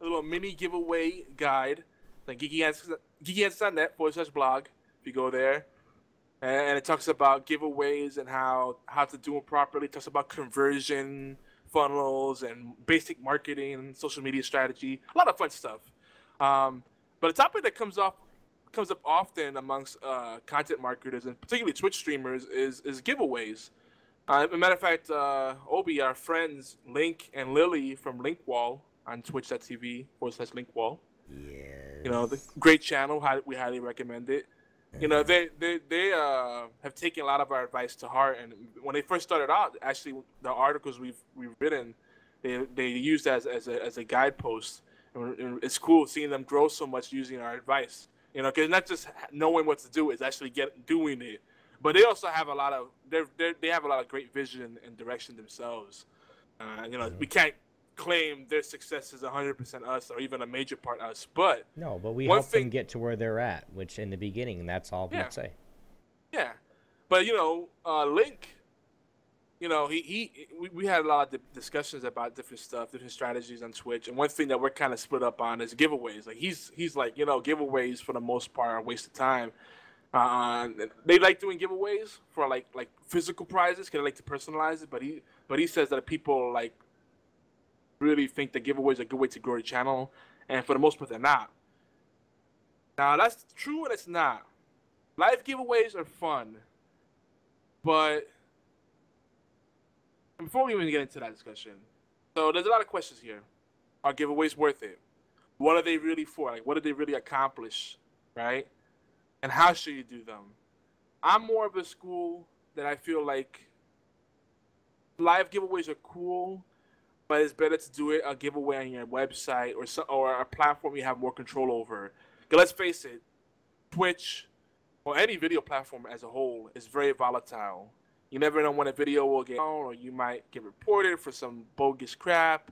little mini giveaway guide, like geekyanswers.net/blog. If you go there. And it talks about giveaways and how to do them properly. It talks about conversion funnels and basic marketing, social media strategy, a lot of fun stuff. But a topic that comes up often amongst content marketers and particularly Twitch streamers is giveaways. As a matter of fact, Obi, our friends Link and Lily from Linkwall on twitch.tv/Linkwall. Yeah. The great channel. We highly recommend it. They have taken a lot of our advice to heart, and when they first started out, actually the articles we've written, they used as a guidepost, and it's cool seeing them grow so much using our advice. Because not just knowing what to do, it's actually doing it. But they also have a lot of they have a lot of great vision and direction themselves. We can't claim their success is 100% us or even a major part us, but we help them get to where they're at, which in the beginning, that's all we'd say. Yeah, but Link, we had a lot of discussions about different stuff, different strategies on Twitch, and one thing that we're kind of split up on is giveaways. Like he's like, giveaways for the most part are a waste of time. They like doing giveaways for like physical prizes because they like to personalize it, but he says that people like really think that giveaways are a good way to grow your channel, and for the most part they're not. Now that's true and it's not. Live giveaways are fun, but before we even get into that discussion, so there's a lot of questions here. Are giveaways worth it? What are they really for? Like, what do they really accomplish, right? And how should you do them? I'm more of a school that I feel like live giveaways are cool, but it's better to do a giveaway on your website or a platform you have more control over. Because let's face it, Twitch or any video platform as a whole is very volatile. You never know when a video will get on, or you might get reported for some bogus crap.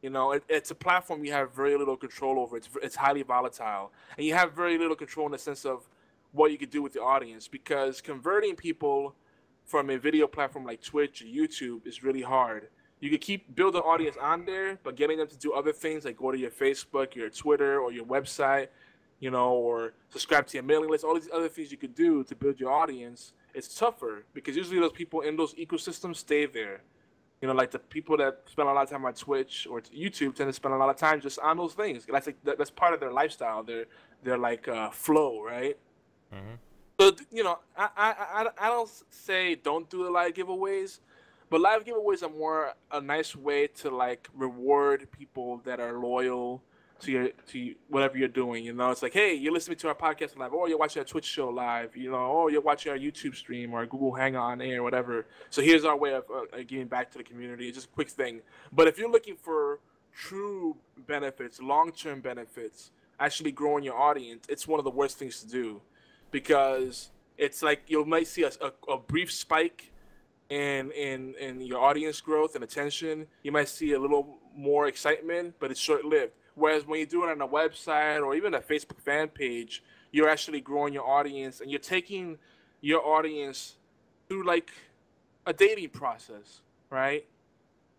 It's a platform you have very little control over. It's highly volatile, and you have very little control in the sense of what you can do with the audience, because converting people from a video platform like Twitch or YouTube is really hard. You can keep building an audience on there, but getting them to do other things like go to your Facebook, your Twitter, or your website, or subscribe to your mailing list, all these other things you could do to build your audience, it's tougher because usually those people in those ecosystems stay there. Like the people that spend a lot of time on Twitch or YouTube tend to spend a lot of time just on those things. That's part of their lifestyle. They're like flow, right? Mm-hmm. So I don't say don't do the live giveaways, but live giveaways are more a nice way to like reward people that are loyal to whatever you're doing. It's like, hey, you're listening to our podcast live, or you're watching a Twitch show live, or you're watching our YouTube stream or a Google Hangout on air, whatever. So here's our way of giving back to the community. It's just a quick thing. But if you're looking for true benefits, long-term benefits, actually growing your audience, it's one of the worst things to do, because it's like you might see a brief spike in your audience growth and attention. You might see a little more excitement, but it's short-lived. Whereas when you do it on a website or even a Facebook fan page, you're actually growing your audience, and you're taking your audience through like a dating process, right?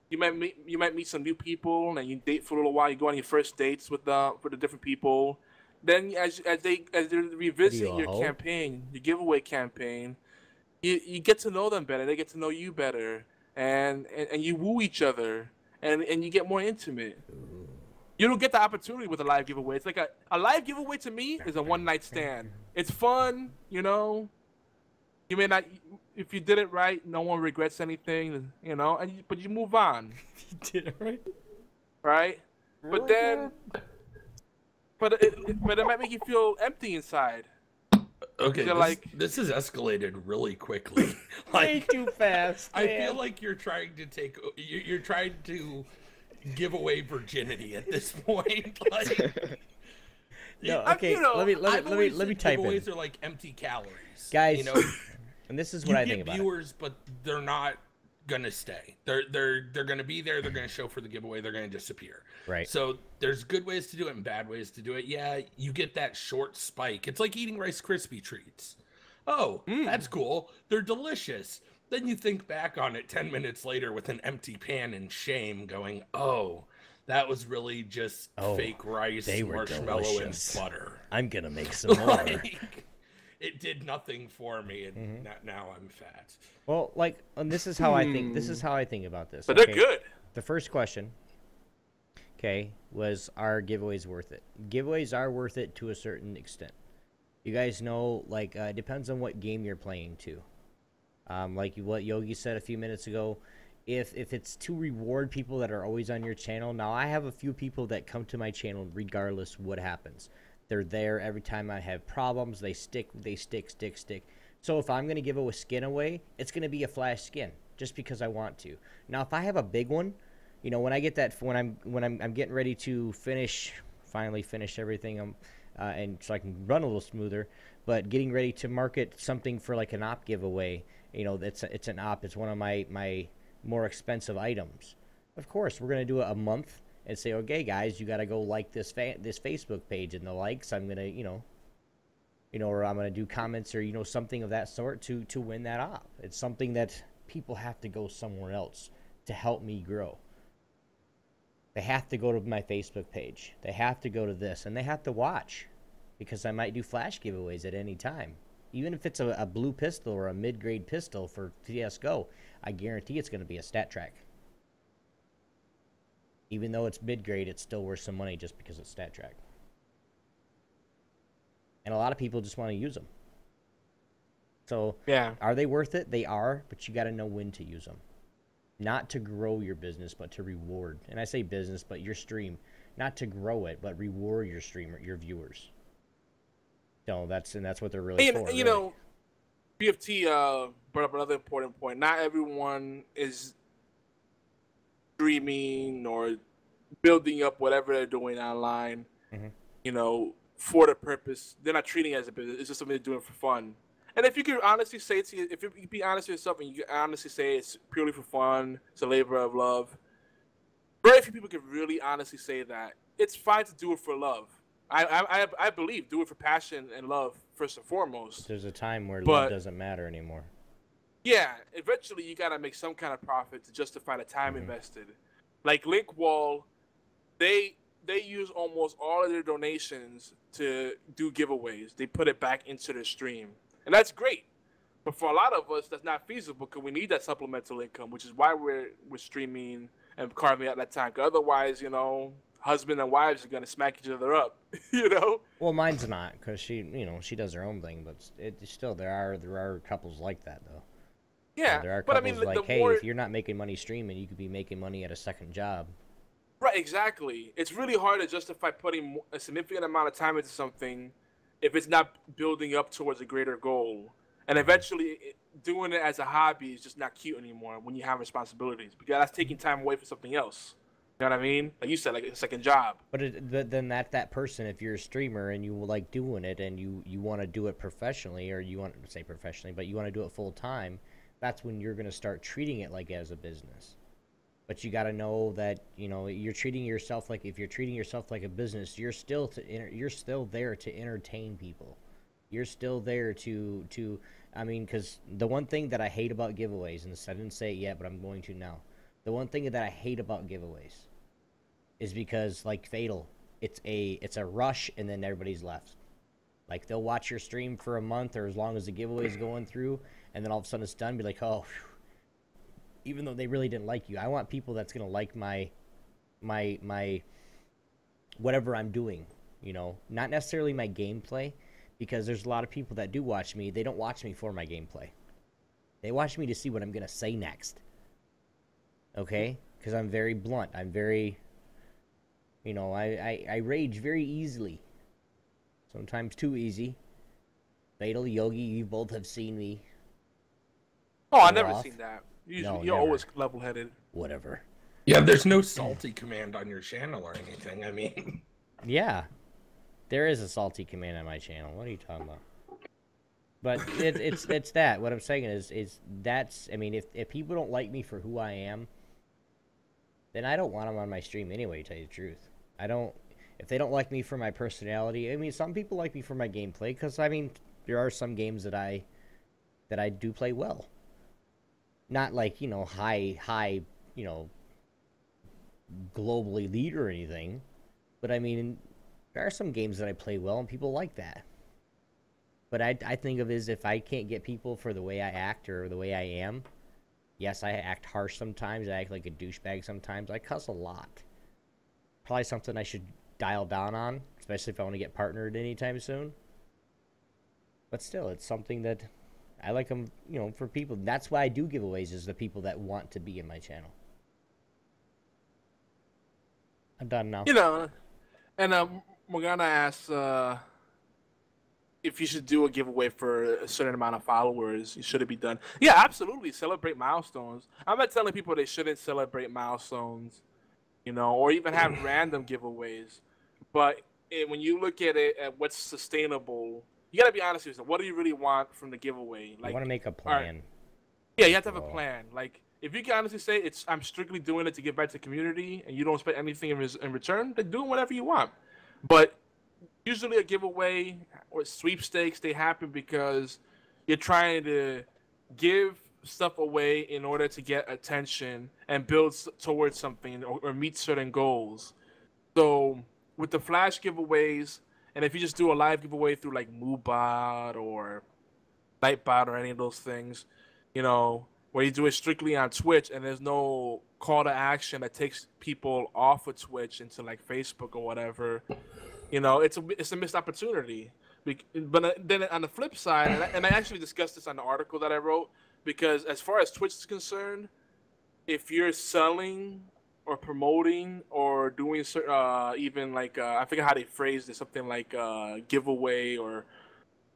You might meet some new people, and you date for a little while. You go on your first dates with the different people. Then as they're revisiting your campaign, your giveaway campaign, you get to know them better. They get to know you better, and you woo each other, and you get more intimate. You don't get the opportunity with a live giveaway. It's like a live giveaway to me is a one-night stand. It's fun, You may not, if you did it right, no one regrets anything, but you move on. You did it right. Right? But then, but it might make you feel empty inside. Okay, You're like, this has escalated really quickly. Way too fast. I man. feel like you're trying to give away virginity at this point. Like, No, I- okay. you know, let I've me always let me said type in, giveaways are like empty calories, guys. You know, and this is you what I get think about it. viewers, but they're not gonna stay. They're gonna be there. They're gonna show for the giveaway. They're gonna disappear. Right. So there's good ways to do it and bad ways to do it. Yeah, you get that short spike. It's like eating Rice Krispie treats. Oh, that's cool. They're delicious. Then you think back on it 10 minutes later with an empty pan and shame, going, "Oh, that was really just fake rice, they were marshmallow, delicious. and butter." I'm gonna make some more. Like, it did nothing for me, and now I'm fat. Well, like, and this is how I think. This is how I think about this. but they're good. The first question, okay, was are giveaways worth it? Giveaways are worth it to a certain extent. You guys know, like, it depends on what game you're playing too. Like what Yogi said a few minutes ago, if it's to reward people that are always on your channel. Now, I have a few people that come to my channel regardless what happens. They're there every time I have problems. They stick. So if I'm gonna give a skin away, it's gonna be a flash skin just because I want to. Now, if I have a big one, you know, when I get that, when I'm getting ready to finally finish everything, and so I can run a little smoother. But getting ready to market something for like an op giveaway, you know, it's an op. It's one of my more expensive items. Of course, we're gonna do it a month and say, okay, guys, you gotta go like this Facebook page, and the likes, I'm gonna, or I'm gonna do comments or something of that sort to win that op. It's something that people have to go somewhere else to help me grow. They have to go to my Facebook page. They have to go to this, and they have to watch, because I might do flash giveaways at any time. Even if it's a blue pistol or a mid-grade pistol for CSGO, I guarantee it's going to be a stat track. Even though it's mid-grade, it's still worth some money just because it's stat track. And a lot of people just want to use them. So, Yeah. are they worth it? They are, but you got to know when to use them. Not to grow your business, but to reward. And I say business, but your stream. Not to grow it, but reward your streamer, your viewers. So that's what they're really for. You know, BFT brought up another important point. Not everyone is streaming or building up whatever they're doing online, for the purpose. They're not treating it as a business. It's just something they're doing for fun. And if you can honestly say if you can be honest with yourself and you can honestly say it's purely for fun, it's a labor of love, very few people can really honestly say that. It's fine to do it for love. I believe do it for passion and love first and foremost. There's a time where love doesn't matter anymore. Yeah, eventually you gotta make some kind of profit to justify the time invested. Like Link Wall, they use almost all of their donations to do giveaways. They put it back into their stream. And that's great. But for a lot of us, that's not feasible because we need that supplemental income, which is why we're streaming and carving out that time. 'Cause otherwise, husband and wives are going to smack each other up, Well, mine's not, because she does her own thing, but it's still, there are couples like that, though. Yeah, there are but couples like, hey, if you're not making money streaming, you could be making money at a second job. Right, exactly. It's really hard to justify putting a significant amount of time into something if it's not building up towards a greater goal. And eventually, doing it as a hobby is just not cute anymore when you have responsibilities, because that's taking time away from something else. You know what I mean? Like you said, like a second job. But then that person, if you're a streamer and you like doing it and you want to do it professionally, or you want to say professionally, but you want to do it full time, that's when you're going to start treating it like as a business. But you got to know that, you're treating yourself like, if you're treating yourself like a business, you're still there to entertain people. You're still there to because the one thing that I hate about giveaways, and I didn't say it yet, but I'm going to now. The one thing that I hate about giveaways is because, like Fatal, it's a rush and then everybody's left. Like, they'll watch your stream for a month or as long as the giveaway's going through, and then all of a sudden it's done, be like, oh, whew. Even though they really didn't like you. I want people that's going to like my whatever I'm doing, not necessarily my gameplay, because there's a lot of people that do watch me. They don't watch me for my gameplay. They watch me to see what I'm going to say next. Okay? Because I'm very blunt. I'm very, I rage very easily. Sometimes too easy. Fatal Yogi, you both have seen me. Oh, I Go never off. seen that. No, You're never. always level-headed. Whatever. Yeah, there's no salty command on your channel or anything. I mean, Yeah, there is a salty command on my channel. What are you talking about? But it's that. What I'm saying is that's. I mean, if people don't like me for who I am, then I don't want them on my stream anyway. To tell you the truth, I don't. If they don't like me for my personality, I mean, some people like me for my gameplay because I mean, there are some games that I do play well. Not like high globally elite or anything, but I mean, there are some games that I play well and people like that. But I think of it as if I can't get people for the way I act or the way I am. Yes, I act harsh sometimes. I act like a douchebag sometimes. I cuss a lot. Probably something I should dial down on, especially if I want to get partnered anytime soon. But still, it's something that I like them, for people. That's why I do giveaways, is the people that want to be in my channel. I'm done now. And Morgana asks if you should do a giveaway for a certain amount of followers. Should it be done? Yeah, absolutely. Celebrate milestones. I'm not telling people they shouldn't celebrate milestones, or even have random giveaways. But when you look at it, at what's sustainable, you got to be honest with yourself. What do you really want from the giveaway? Like, I want to make a plan. Yeah, you have to have a plan. Like, if you can honestly say I'm strictly doing it to give back to the community, and you don't expect anything in return, then do whatever you want. But usually a giveaway or sweepstakes, they happen because you're trying to give stuff away in order to get attention and build towards something or meet certain goals. So with the flash giveaways, and if you just do a live giveaway through like MooBot or Nightbot or any of those things, where you do it strictly on Twitch and there's no call to action that takes people off of Twitch into like Facebook or whatever, it's a missed opportunity. But then on the flip side, and I actually discussed this on the article that I wrote, because as far as Twitch is concerned, if you're selling or promoting or doing even like I forget how they phrased it, something like giveaway or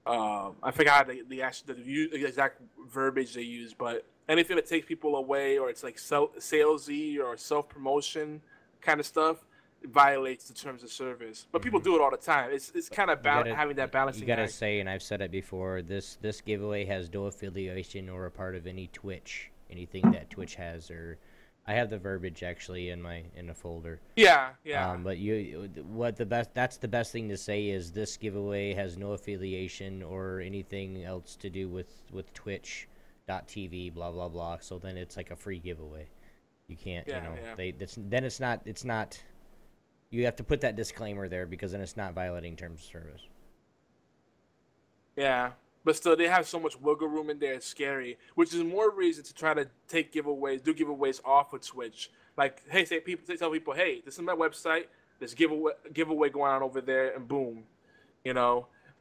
I forget how the exact verbiage they use, but anything that takes people away or it's like salesy or self-promotion kind of stuff, it violates the terms of service. But people do it all the time. It's kind of having that balancing act. You gotta say, and I've said it before, this giveaway has no affiliation or a part of any Twitch, anything that Twitch has, or I have the verbiage actually in the folder. Yeah. But that's the best thing to say is this giveaway has no affiliation or anything else to do with Twitch.tv, blah blah blah. So then it's like a free giveaway. You can't, it's not. You have to put that disclaimer there because then it's not violating terms of service. Yeah. But still, they have so much wiggle room in there. It's scary, which is more reason to try to do giveaways off of Twitch. Like, hey, tell people, hey, this is my website. There's giveaway going on over there, and boom,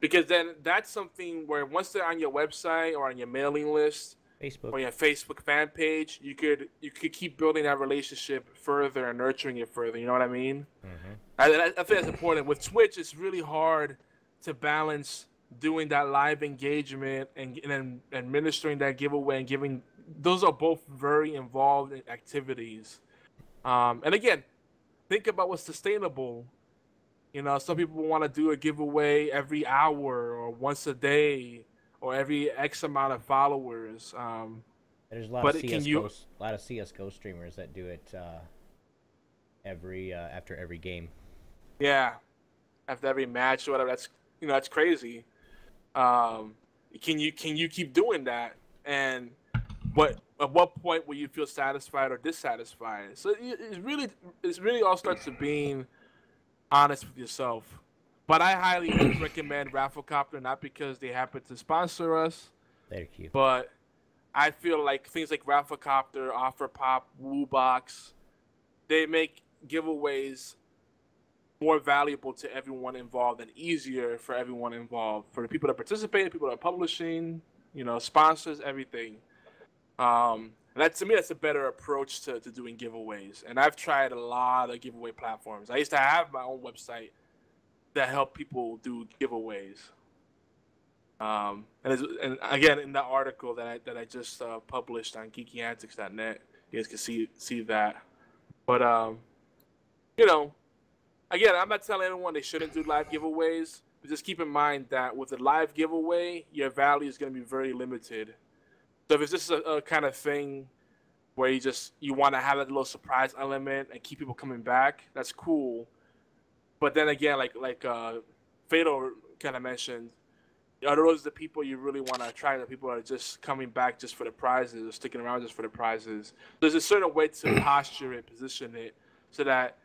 because then that's something where once they're on your website or on your mailing list, Facebook or your Facebook fan page, you could keep building that relationship further and nurturing it further. You know what I mean? Mm-hmm. I think that's important. With Twitch, it's really hard to balance doing that live engagement and administering that giveaway and giving. Those are both very involved activities. And again, think about what's sustainable. Some people want to do a giveaway every hour or once a day or every X amount of followers. There's a lot of CS:GO streamers that do it after every game. Yeah, after every match or whatever. That's crazy. Can you keep doing that? And at what point will you feel satisfied or dissatisfied? So it really all starts to being honest with yourself. But I highly recommend Rafflecopter, not because they happen to sponsor us. Thank you. But I feel like things like Rafflecopter, OfferPop, WooBox, they make giveaways more valuable to everyone involved and easier for everyone involved. For the people that participate, the people that are publishing, sponsors, everything. To me, that's a better approach to doing giveaways. And I've tried a lot of giveaway platforms. I used to have my own website that help people do giveaways. And again, in that article that I just published on geekyantics.net, you guys can see that. But you know, again, I'm not telling anyone they shouldn't do live giveaways, but just keep in mind that with a live giveaway, your value is going to be very limited. So if it's just a kind of thing where you want to have that little surprise element and keep people coming back, that's cool. But then again, like Fado kind of mentioned, are those the people you really want to attract? The people that are just coming back just for the prizes or sticking around just for the prizes. There's a certain way to posture it, position it, so that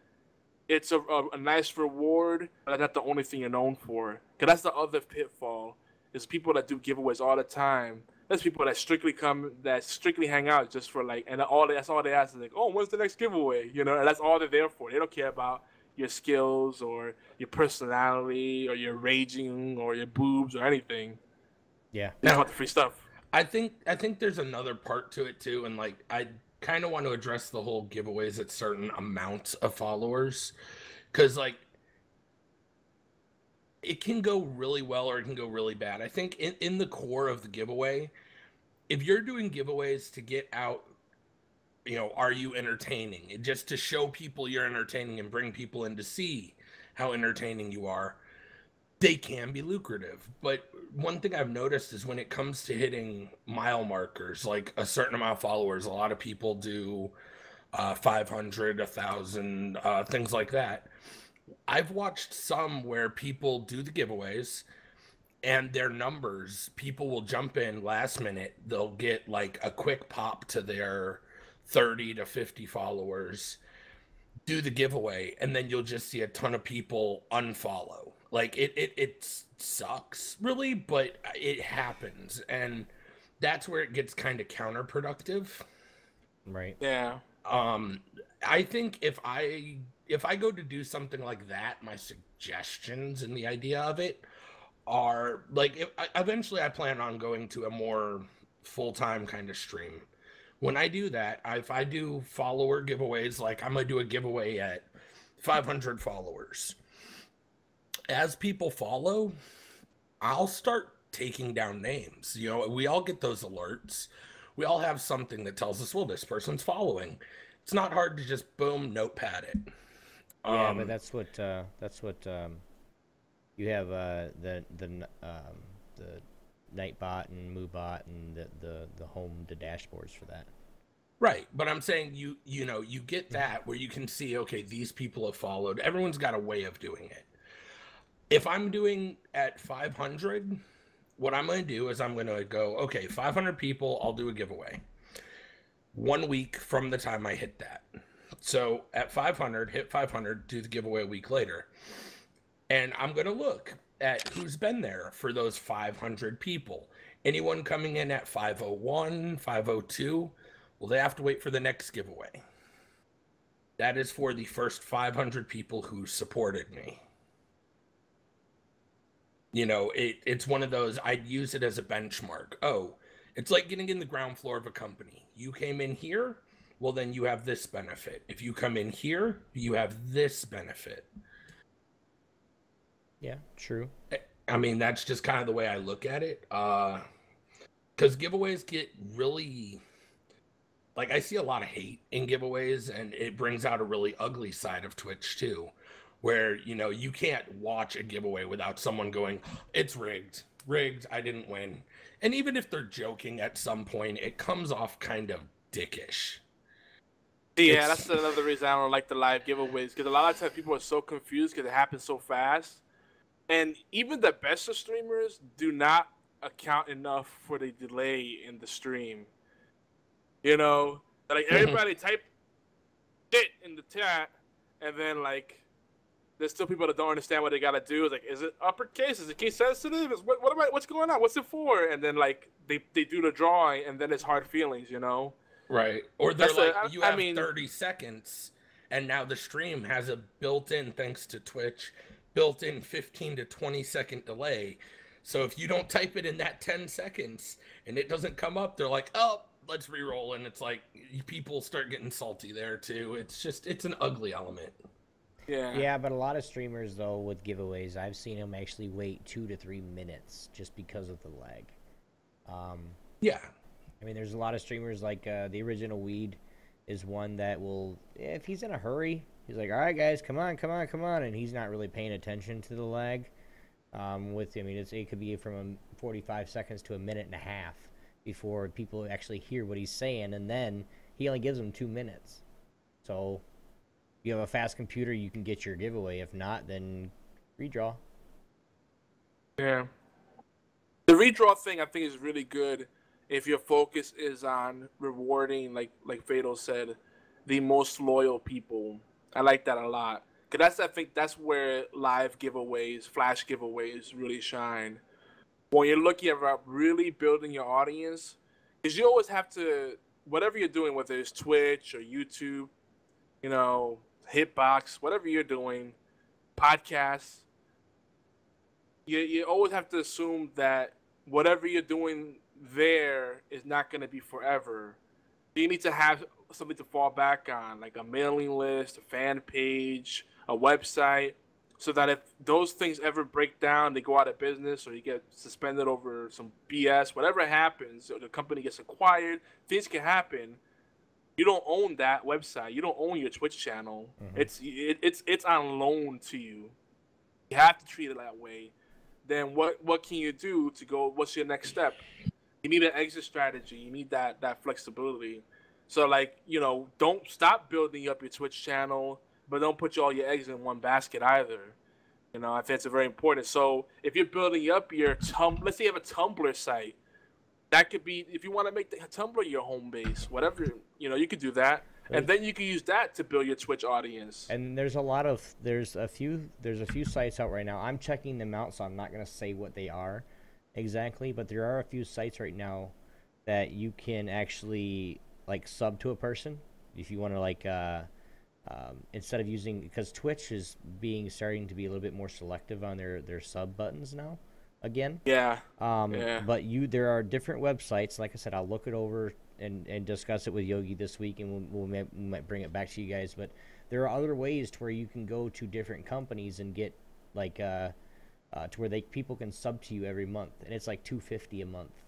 it's a nice reward, but that's not the only thing you're known for. Because that's the other pitfall, is people that do giveaways all the time. There's people that strictly hang out just for like, and that's all they ask is like, oh, when's the next giveaway? You know, and that's all they're there for. They don't care about your skills or your personality or your raging or your boobs or anything. Yeah. They just want the free stuff. I think there's another part to it too, and like I kind of want to address the whole giveaways at certain amounts of followers, because like it can go really well or it can go really bad. I think in the core of the giveaway, if you're doing giveaways to get out, you know, are you entertaining? And just to show people you're entertaining and bring people in to see how entertaining you are, they can be lucrative. But one thing I've noticed is when it comes to hitting mile markers, like a certain amount of followers, a lot of people do 500, 1,000, things like that. I've watched some where people do the giveaways and their numbers, people will jump in last minute. They'll get like a quick pop to their 30 to 50 followers, do the giveaway, and then you'll just see a ton of people unfollow. Like it sucks really, but it happens, and that's where it gets kind of counterproductive. Right. Yeah. I think if I go to do something like that, my suggestions and the idea of it are like, eventually I plan on going to a more full-time kind of stream. When I do that, if I do follower giveaways, like I'm gonna do a giveaway at 500 followers. As people follow, I'll start taking down names. You know, we all get those alerts. We all have something that tells us, well, this person's following. It's not hard to just boom, notepad it. Yeah, but that's what you have the Nightbot and MooBot and the dashboards for that. Right, but I'm saying you know, you get that where you can see, okay, these people have followed. Everyone's got a way of doing it. If I'm doing at 500, what I'm going to do is I'm going to go, okay, 500 people, I'll do a giveaway. 1 week from the time I hit that. So at 500, hit 500, do the giveaway a week later. And I'm going to look at who's been there for those 500 people. Anyone coming in at 501, 502, well, they have to wait for the next giveaway. That is for the first 500 people who supported me. You know, it's one of those, I'd use it as a benchmark. Oh, it's like getting in the ground floor of a company. You came in here, well, then you have this benefit. If you come in here, you have this benefit. Yeah, true. I mean, that's just kind of the way I look at it. Because giveaways get really, like, I see a lot of hate in giveaways, and it brings out a really ugly side of Twitch too, where, you know, you can't watch a giveaway without someone going, it's rigged, I didn't win. And even if they're joking at some point, it comes off kind of dickish. Yeah, that's another reason I don't like the live giveaways, because a lot of times people are so confused because it happens so fast. And even the best of streamers do not account enough for the delay in the stream. You know, like everybody type it in the chat, and then like there's still people that don't understand what they gotta do. It's like, is it uppercase? Is it case sensitive? What's going on? What's it for? And then like they do the drawing, and then it's hard feelings, you know? Right. Or they're you have 30 seconds, and now the stream has a built-in, thanks to Twitch, built-in 15 to 20 second delay. So if you don't type it in that 10 seconds and it doesn't come up, they're like, oh, let's re-roll. And it's like, people start getting salty there too. It's an ugly element. Yeah. Yeah, but a lot of streamers though with giveaways, I've seen them actually wait 2 to 3 minutes just because of the lag. Um, Yeah. I mean, there's a lot of streamers like the original Weed is one that will, if he's in a hurry, he's like, all right, guys, come on, come on, come on, and he's not really paying attention to the lag. I mean, it could be from 45 seconds to a minute and a half before people actually hear what he's saying, and then he only gives them 2 minutes. So, if you have a fast computer, you can get your giveaway. If not, then redraw. Yeah. The redraw thing I think is really good if your focus is on rewarding, like Fatal said, the most loyal people. I like that a lot. Cause I think that's where live giveaways, flash giveaways really shine. When you're looking at really building your audience, because you always have to, whatever you're doing, whether it's Twitch or YouTube, you know, Hitbox, whatever you're doing, podcasts, you always have to assume that whatever you're doing there is not going to be forever. You need to have something to fall back on, like a mailing list, a fan page, a website, so that if those things ever break down, they go out of business, or you get suspended over some BS, whatever happens, or the company gets acquired, things can happen. You don't own that website. You don't own your Twitch channel. Mm-hmm. It's on loan to you. You have to treat it that way. Then what can you do to go? What's your next step? You need an exit strategy. You need that flexibility. So, like, you know, don't stop building up your Twitch channel, but don't put all your eggs in one basket either. You know, I think it's very important. So if you're building up your let's say you have a Tumblr site, that could be, if you want to make the Tumblr your home base, whatever, you know, you could do that. And then you can use that to build your Twitch audience. And there's a few sites out right now. I'm checking them out, so I'm not gonna say what they are exactly, but there are a few sites right now that you can actually like sub to a person if you want to, like instead of using, because Twitch is starting to be a little bit more selective on their sub buttons now again. Yeah. But there are different websites. Like I said, I'll look it over and discuss it with Yogi this week, and we might bring it back to you guys. But there are other ways to where you can go to different companies and get like to where people can sub to you every month, and it's like $2.50 a month.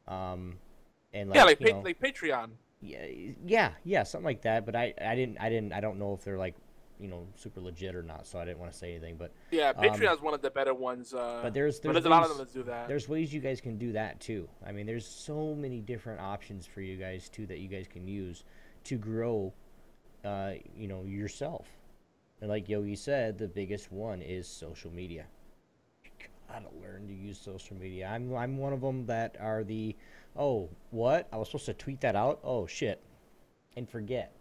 And like, like Patreon. Yeah, something like that. But I don't know if they're like, you know, super legit or not, so I didn't want to say anything. But yeah, Patreon's one of the better ones. But there's a lot of them that do that. There's ways you guys can do that too. I mean, there's so many different options for you guys too that you guys can use to grow, you know, yourself. And like Yogi said, the biggest one is social media. You gotta learn to use social media. I'm one of them that are the, oh, what? I was supposed to tweet that out? Oh shit, and forget.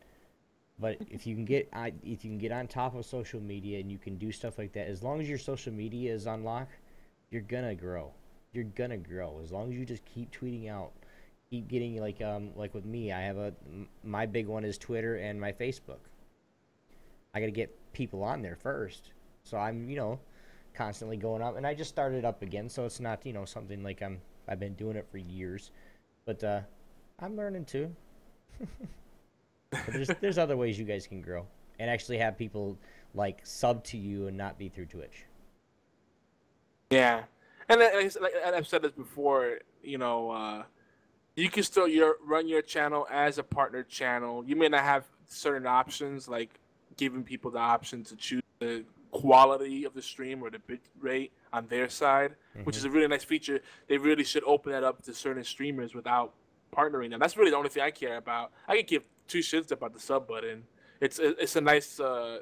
But if you can get on top of social media and you can do stuff like that, as long as your social media is on lock, you're gonna grow. You're gonna grow as long as you just keep tweeting out, keep getting like with me, I have my big one is Twitter and my Facebook. I gotta get people on there first, so I'm, you know, constantly going up, and I just started up again, so it's not, you know, something like I've been doing it for years, but I'm learning too. But there's other ways you guys can grow and actually have people like sub to you and not be through Twitch. Yeah, and like I've said this before, you know, you can still run your channel as a partner channel. You may not have certain options, like giving people the option to choose the quality of the stream or the bit rate on their side, which is a really nice feature. They really should open that up to certain streamers without partnering them. That's really the only thing I care about. I could give two shits about the sub button. It's a nice,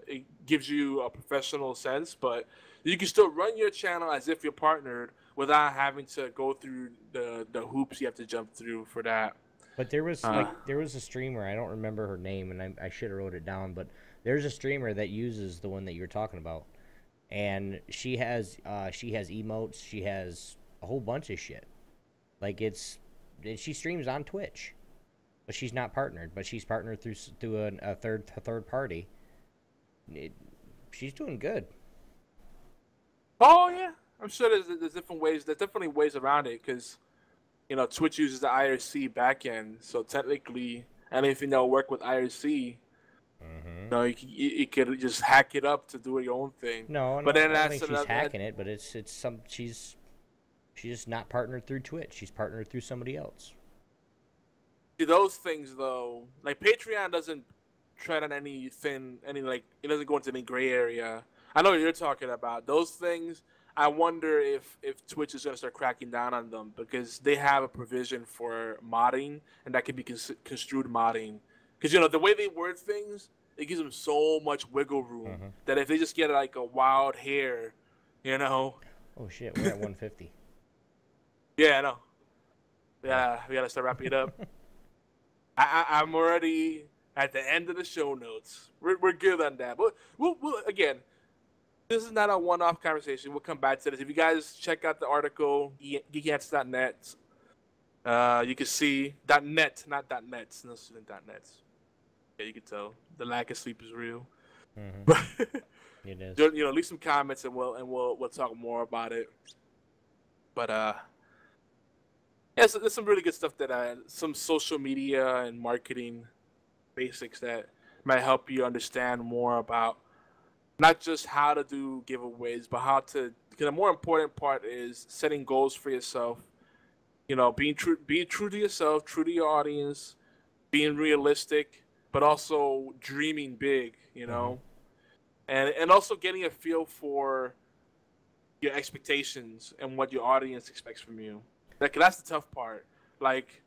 it gives you a professional sense, but you can still run your channel as if you're partnered without having to go through the hoops you have to jump through for that. But there was a streamer, I don't remember her name, and I should have wrote it down, but there's a streamer that uses the one that you're talking about, and she has emotes, she has a whole bunch of shit. Like she streams on Twitch, but she's not partnered. But she's partnered through a third party. She's doing good. Oh yeah, I'm sure there's different ways. There's definitely ways around it because, you know, Twitch uses the IRC backend, so technically anything that will work with IRC, You know, you could just hack it up to do your own thing. No, but then I don't that's think she's hacking it, but it's she's just not partnered through Twitch. She's partnered through somebody else. See, those things though, like Patreon doesn't tread on like it doesn't go into any gray area. I know what you're talking about. Those things, I wonder if Twitch is gonna start cracking down on them because they have a provision for modding, and that can be construed modding. Because the way they word things, it gives them so much wiggle room that if they just get like a wild hair, Oh shit, we're at 150. Yeah, I know. Yeah, we gotta start wrapping it up. I'm already at the end of the show notes. We're good on that. But we'll again, this is not a one-off conversation. We'll come back to this. If you guys check out the article, geekyhats.net, you can see .net, not .nets. No student .nets. Yeah, you can tell the lack of sleep is real. But it is. Leave some comments and we'll talk more about it. But yeah, so there's some really good stuff that some social media and marketing basics that might help you understand more about not just how to do giveaways, but how to. Because the more important part is setting goals for yourself. Being true to yourself, true to your audience, being realistic, but also dreaming big. And also getting a feel for your expectations and what your audience expects from you. That's the tough part. Like,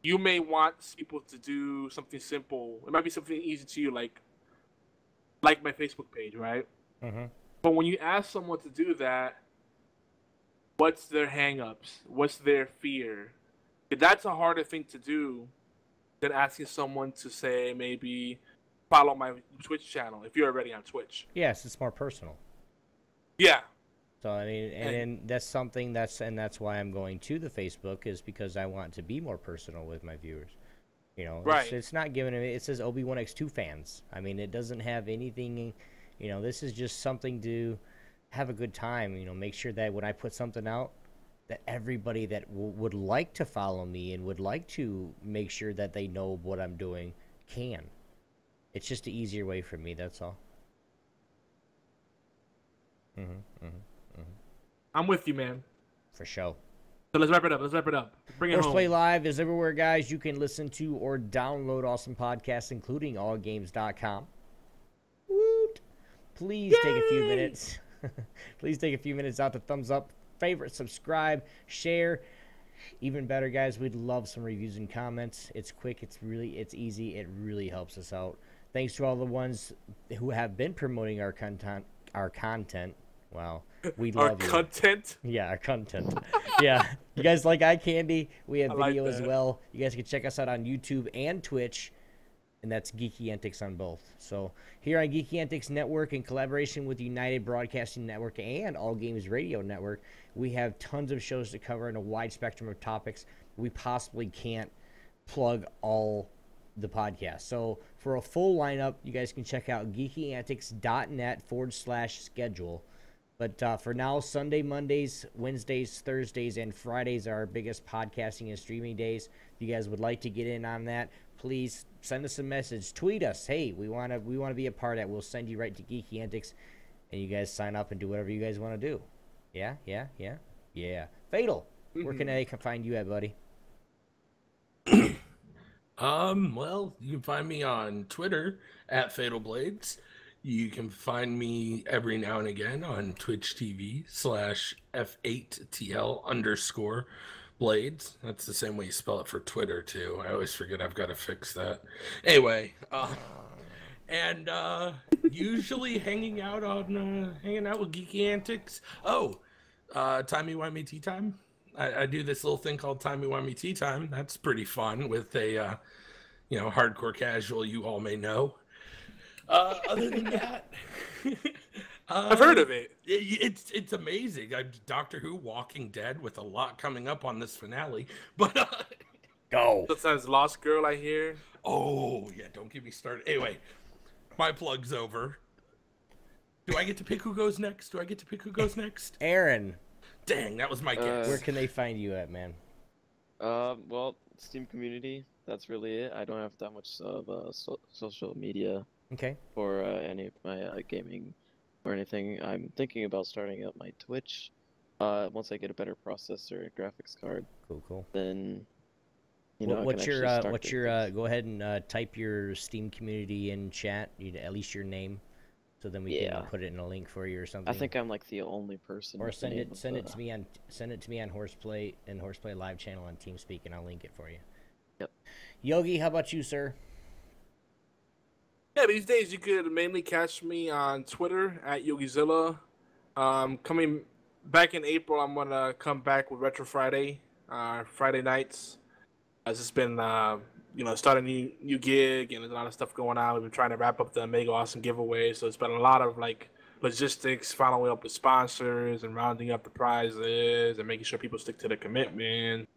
you may want people to do something simple. It might be something easy to you, like my Facebook page, right? But when you ask someone to do that, what's their hang-ups? What's their fear? That's a harder thing to do than asking someone to say maybe follow my Twitch channel if you're already on Twitch. Yes, it's more personal. Yeah. So I mean, and that's something that's why I'm going to the Facebook is because I want to be more personal with my viewers. Right. It's not giving it says Obi-Wan X2 fans. I mean, it doesn't have anything. This is just something to have a good time. Make sure that when I put something out, that everybody that would like to follow me and would like to make sure that they know what I'm doing can. It's just an easier way for me. That's all. I'm with you, man. For sure. So let's wrap it up. Bring it home. HorsePLAY Live is everywhere, guys. You can listen to or download awesome podcasts, including allgames.com. Woot! Please take a few minutes. Please take a few minutes out to thumbs up, favorite, subscribe, share. Even better, guys, we'd love some reviews and comments. It's quick. It's easy. It really helps us out. Thanks to all the ones who have been promoting our content. Wow. We love you. Our content? Yeah, our content. Yeah. You guys like eye candy? We have video as well. You guys can check us out on YouTube and Twitch. And that's Geeky Antics on both. So here on Geeky Antics Network, in collaboration with United Broadcasting Network and All Games Radio Network, we have tons of shows to cover in a wide spectrum of topics. We possibly can't plug all the podcasts. So for a full lineup, you guys can check out geekyantics.net/schedule. But for now, Sunday, Mondays, Wednesdays, Thursdays, and Fridays are our biggest podcasting and streaming days. If you guys would like to get in on that, please send us a message. Tweet us. Hey, we want to be a part of that. We'll send you right to Geeky Antics, and you guys sign up and do whatever you guys want to do. Yeah. Fatal, where can I find you at, buddy? Well, you can find me on Twitter at Fatal Blades. You can find me every now and again on Twitch TV /F8TL_Blades. That's the same way you spell it for Twitter too. I always forget I've got to fix that. Anyway, and usually hanging out with Geeky Antics. Timey Wimey Tea Time. I do this little thing called Timey Wimey Tea Time. That's pretty fun with a hardcore casual you all may know. Other than that, I've heard of it. It's amazing. Doctor Who, Walking Dead, with a lot coming up on this finale. But go. Sometimes Lost Girl, I hear. Oh yeah, don't get me started. Anyway, my plug's over. Do I get to pick who goes next? Aaron. Dang, that was my guess. Where can they find you at, man? Well, Steam community. That's really it. I don't have that much of social media Okay. for any of my gaming or anything. I'm thinking about starting up my Twitch. Once I get a better processor and graphics card, Cool. then I can What's actually your start doing things. go ahead and type your Steam community in chat, at least your name, so then we can put it in a link for you or something. I think I'm like the only person. Or with send the it name of, to me on HorsePLAY and HorsePLAY live channel on TeamSpeak, and I'll link it for you. Yep. Yogi, how about you, sir? Yeah, these days you could mainly catch me on Twitter at YogiZilla. Coming back in April, I'm gonna come back with Retro Friday, Friday nights. It's just been starting a new gig and there's a lot of stuff going on. We've been trying to wrap up the Mega Awesome giveaway, so it's been a lot of like logistics, following up with sponsors and rounding up the prizes and making sure people stick to their commitment, meeting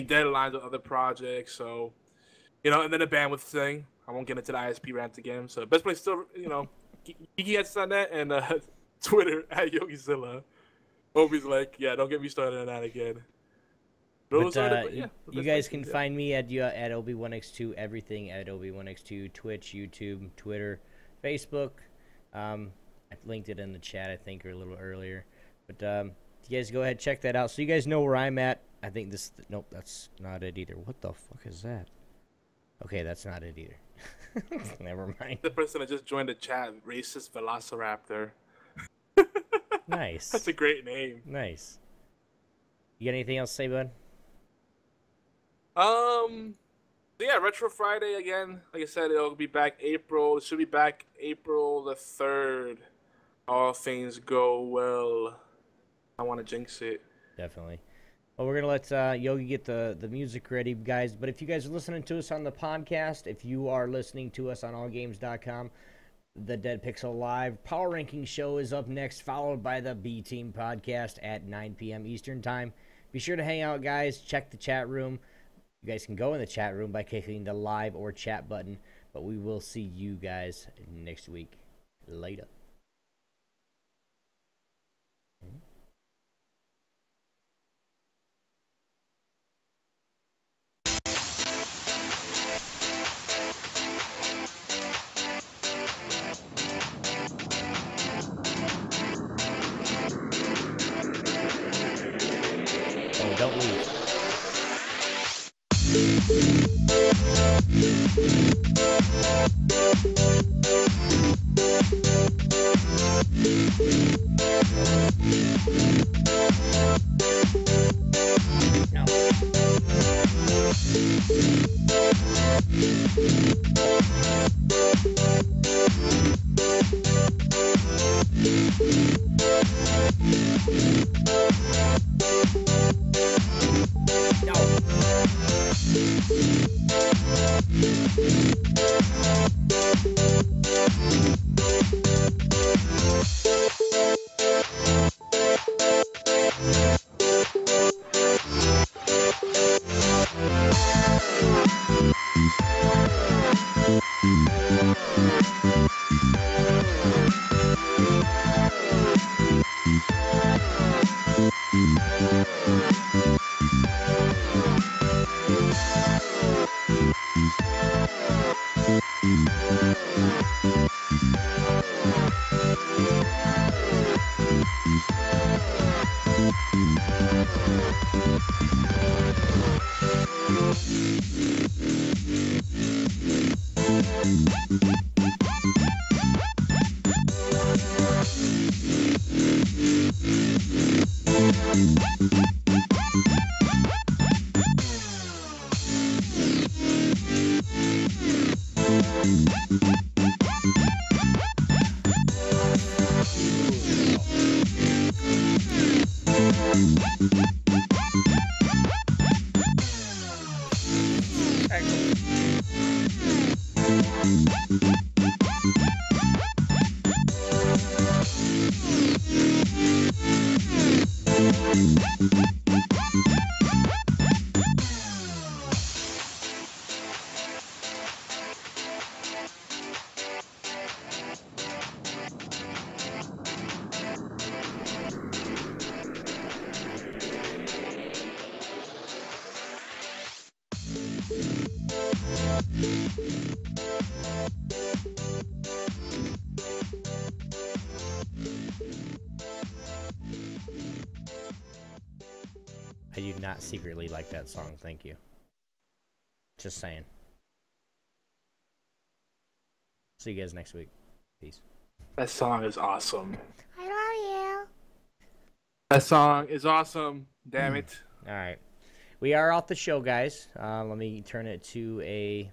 deadlines with other projects. So, and then the bandwidth thing. I won't get into the ISP rant again. So, best place still, GeekyX.net and Twitter at YogiZilla. Obi's like, yeah, don't get me started on that again. But you guys can find me at Obi1x2, everything at Obi1x2, Twitch, YouTube, Twitter, Facebook. I linked it in the chat, I think, or a little earlier. But you guys go ahead, check that out. So you guys know where I'm at. I think this... Nope, that's not it either. What the fuck is that? Okay, that's not it either. Never mind. The person that just joined the chat, Racist Velociraptor. Nice. That's a great name. Nice. You got anything else to say, bud? Yeah, Retro Friday again. Like I said, it'll be back April. It should be back April the 3rd. All things go well. I want to jinx it. Definitely. Well, we're going to let Yogi get the music ready, guys. But if you guys are listening to us on the podcast, if you are listening to us on allgames.com, the Dead Pixel Live Power Ranking Show is up next, followed by the B-Team podcast at 9 p.m. Eastern Time. Be sure to hang out, guys. Check the chat room. You guys can go in the chat room by clicking the live or chat button. But we will see you guys next week. Later. Oh, don't leave. I do not secretly like that song. Thank you. Just saying. See you guys next week. Peace. That song is awesome. I love you. That song is awesome. Damn it. All right. We are off the show, guys. Let me turn it to a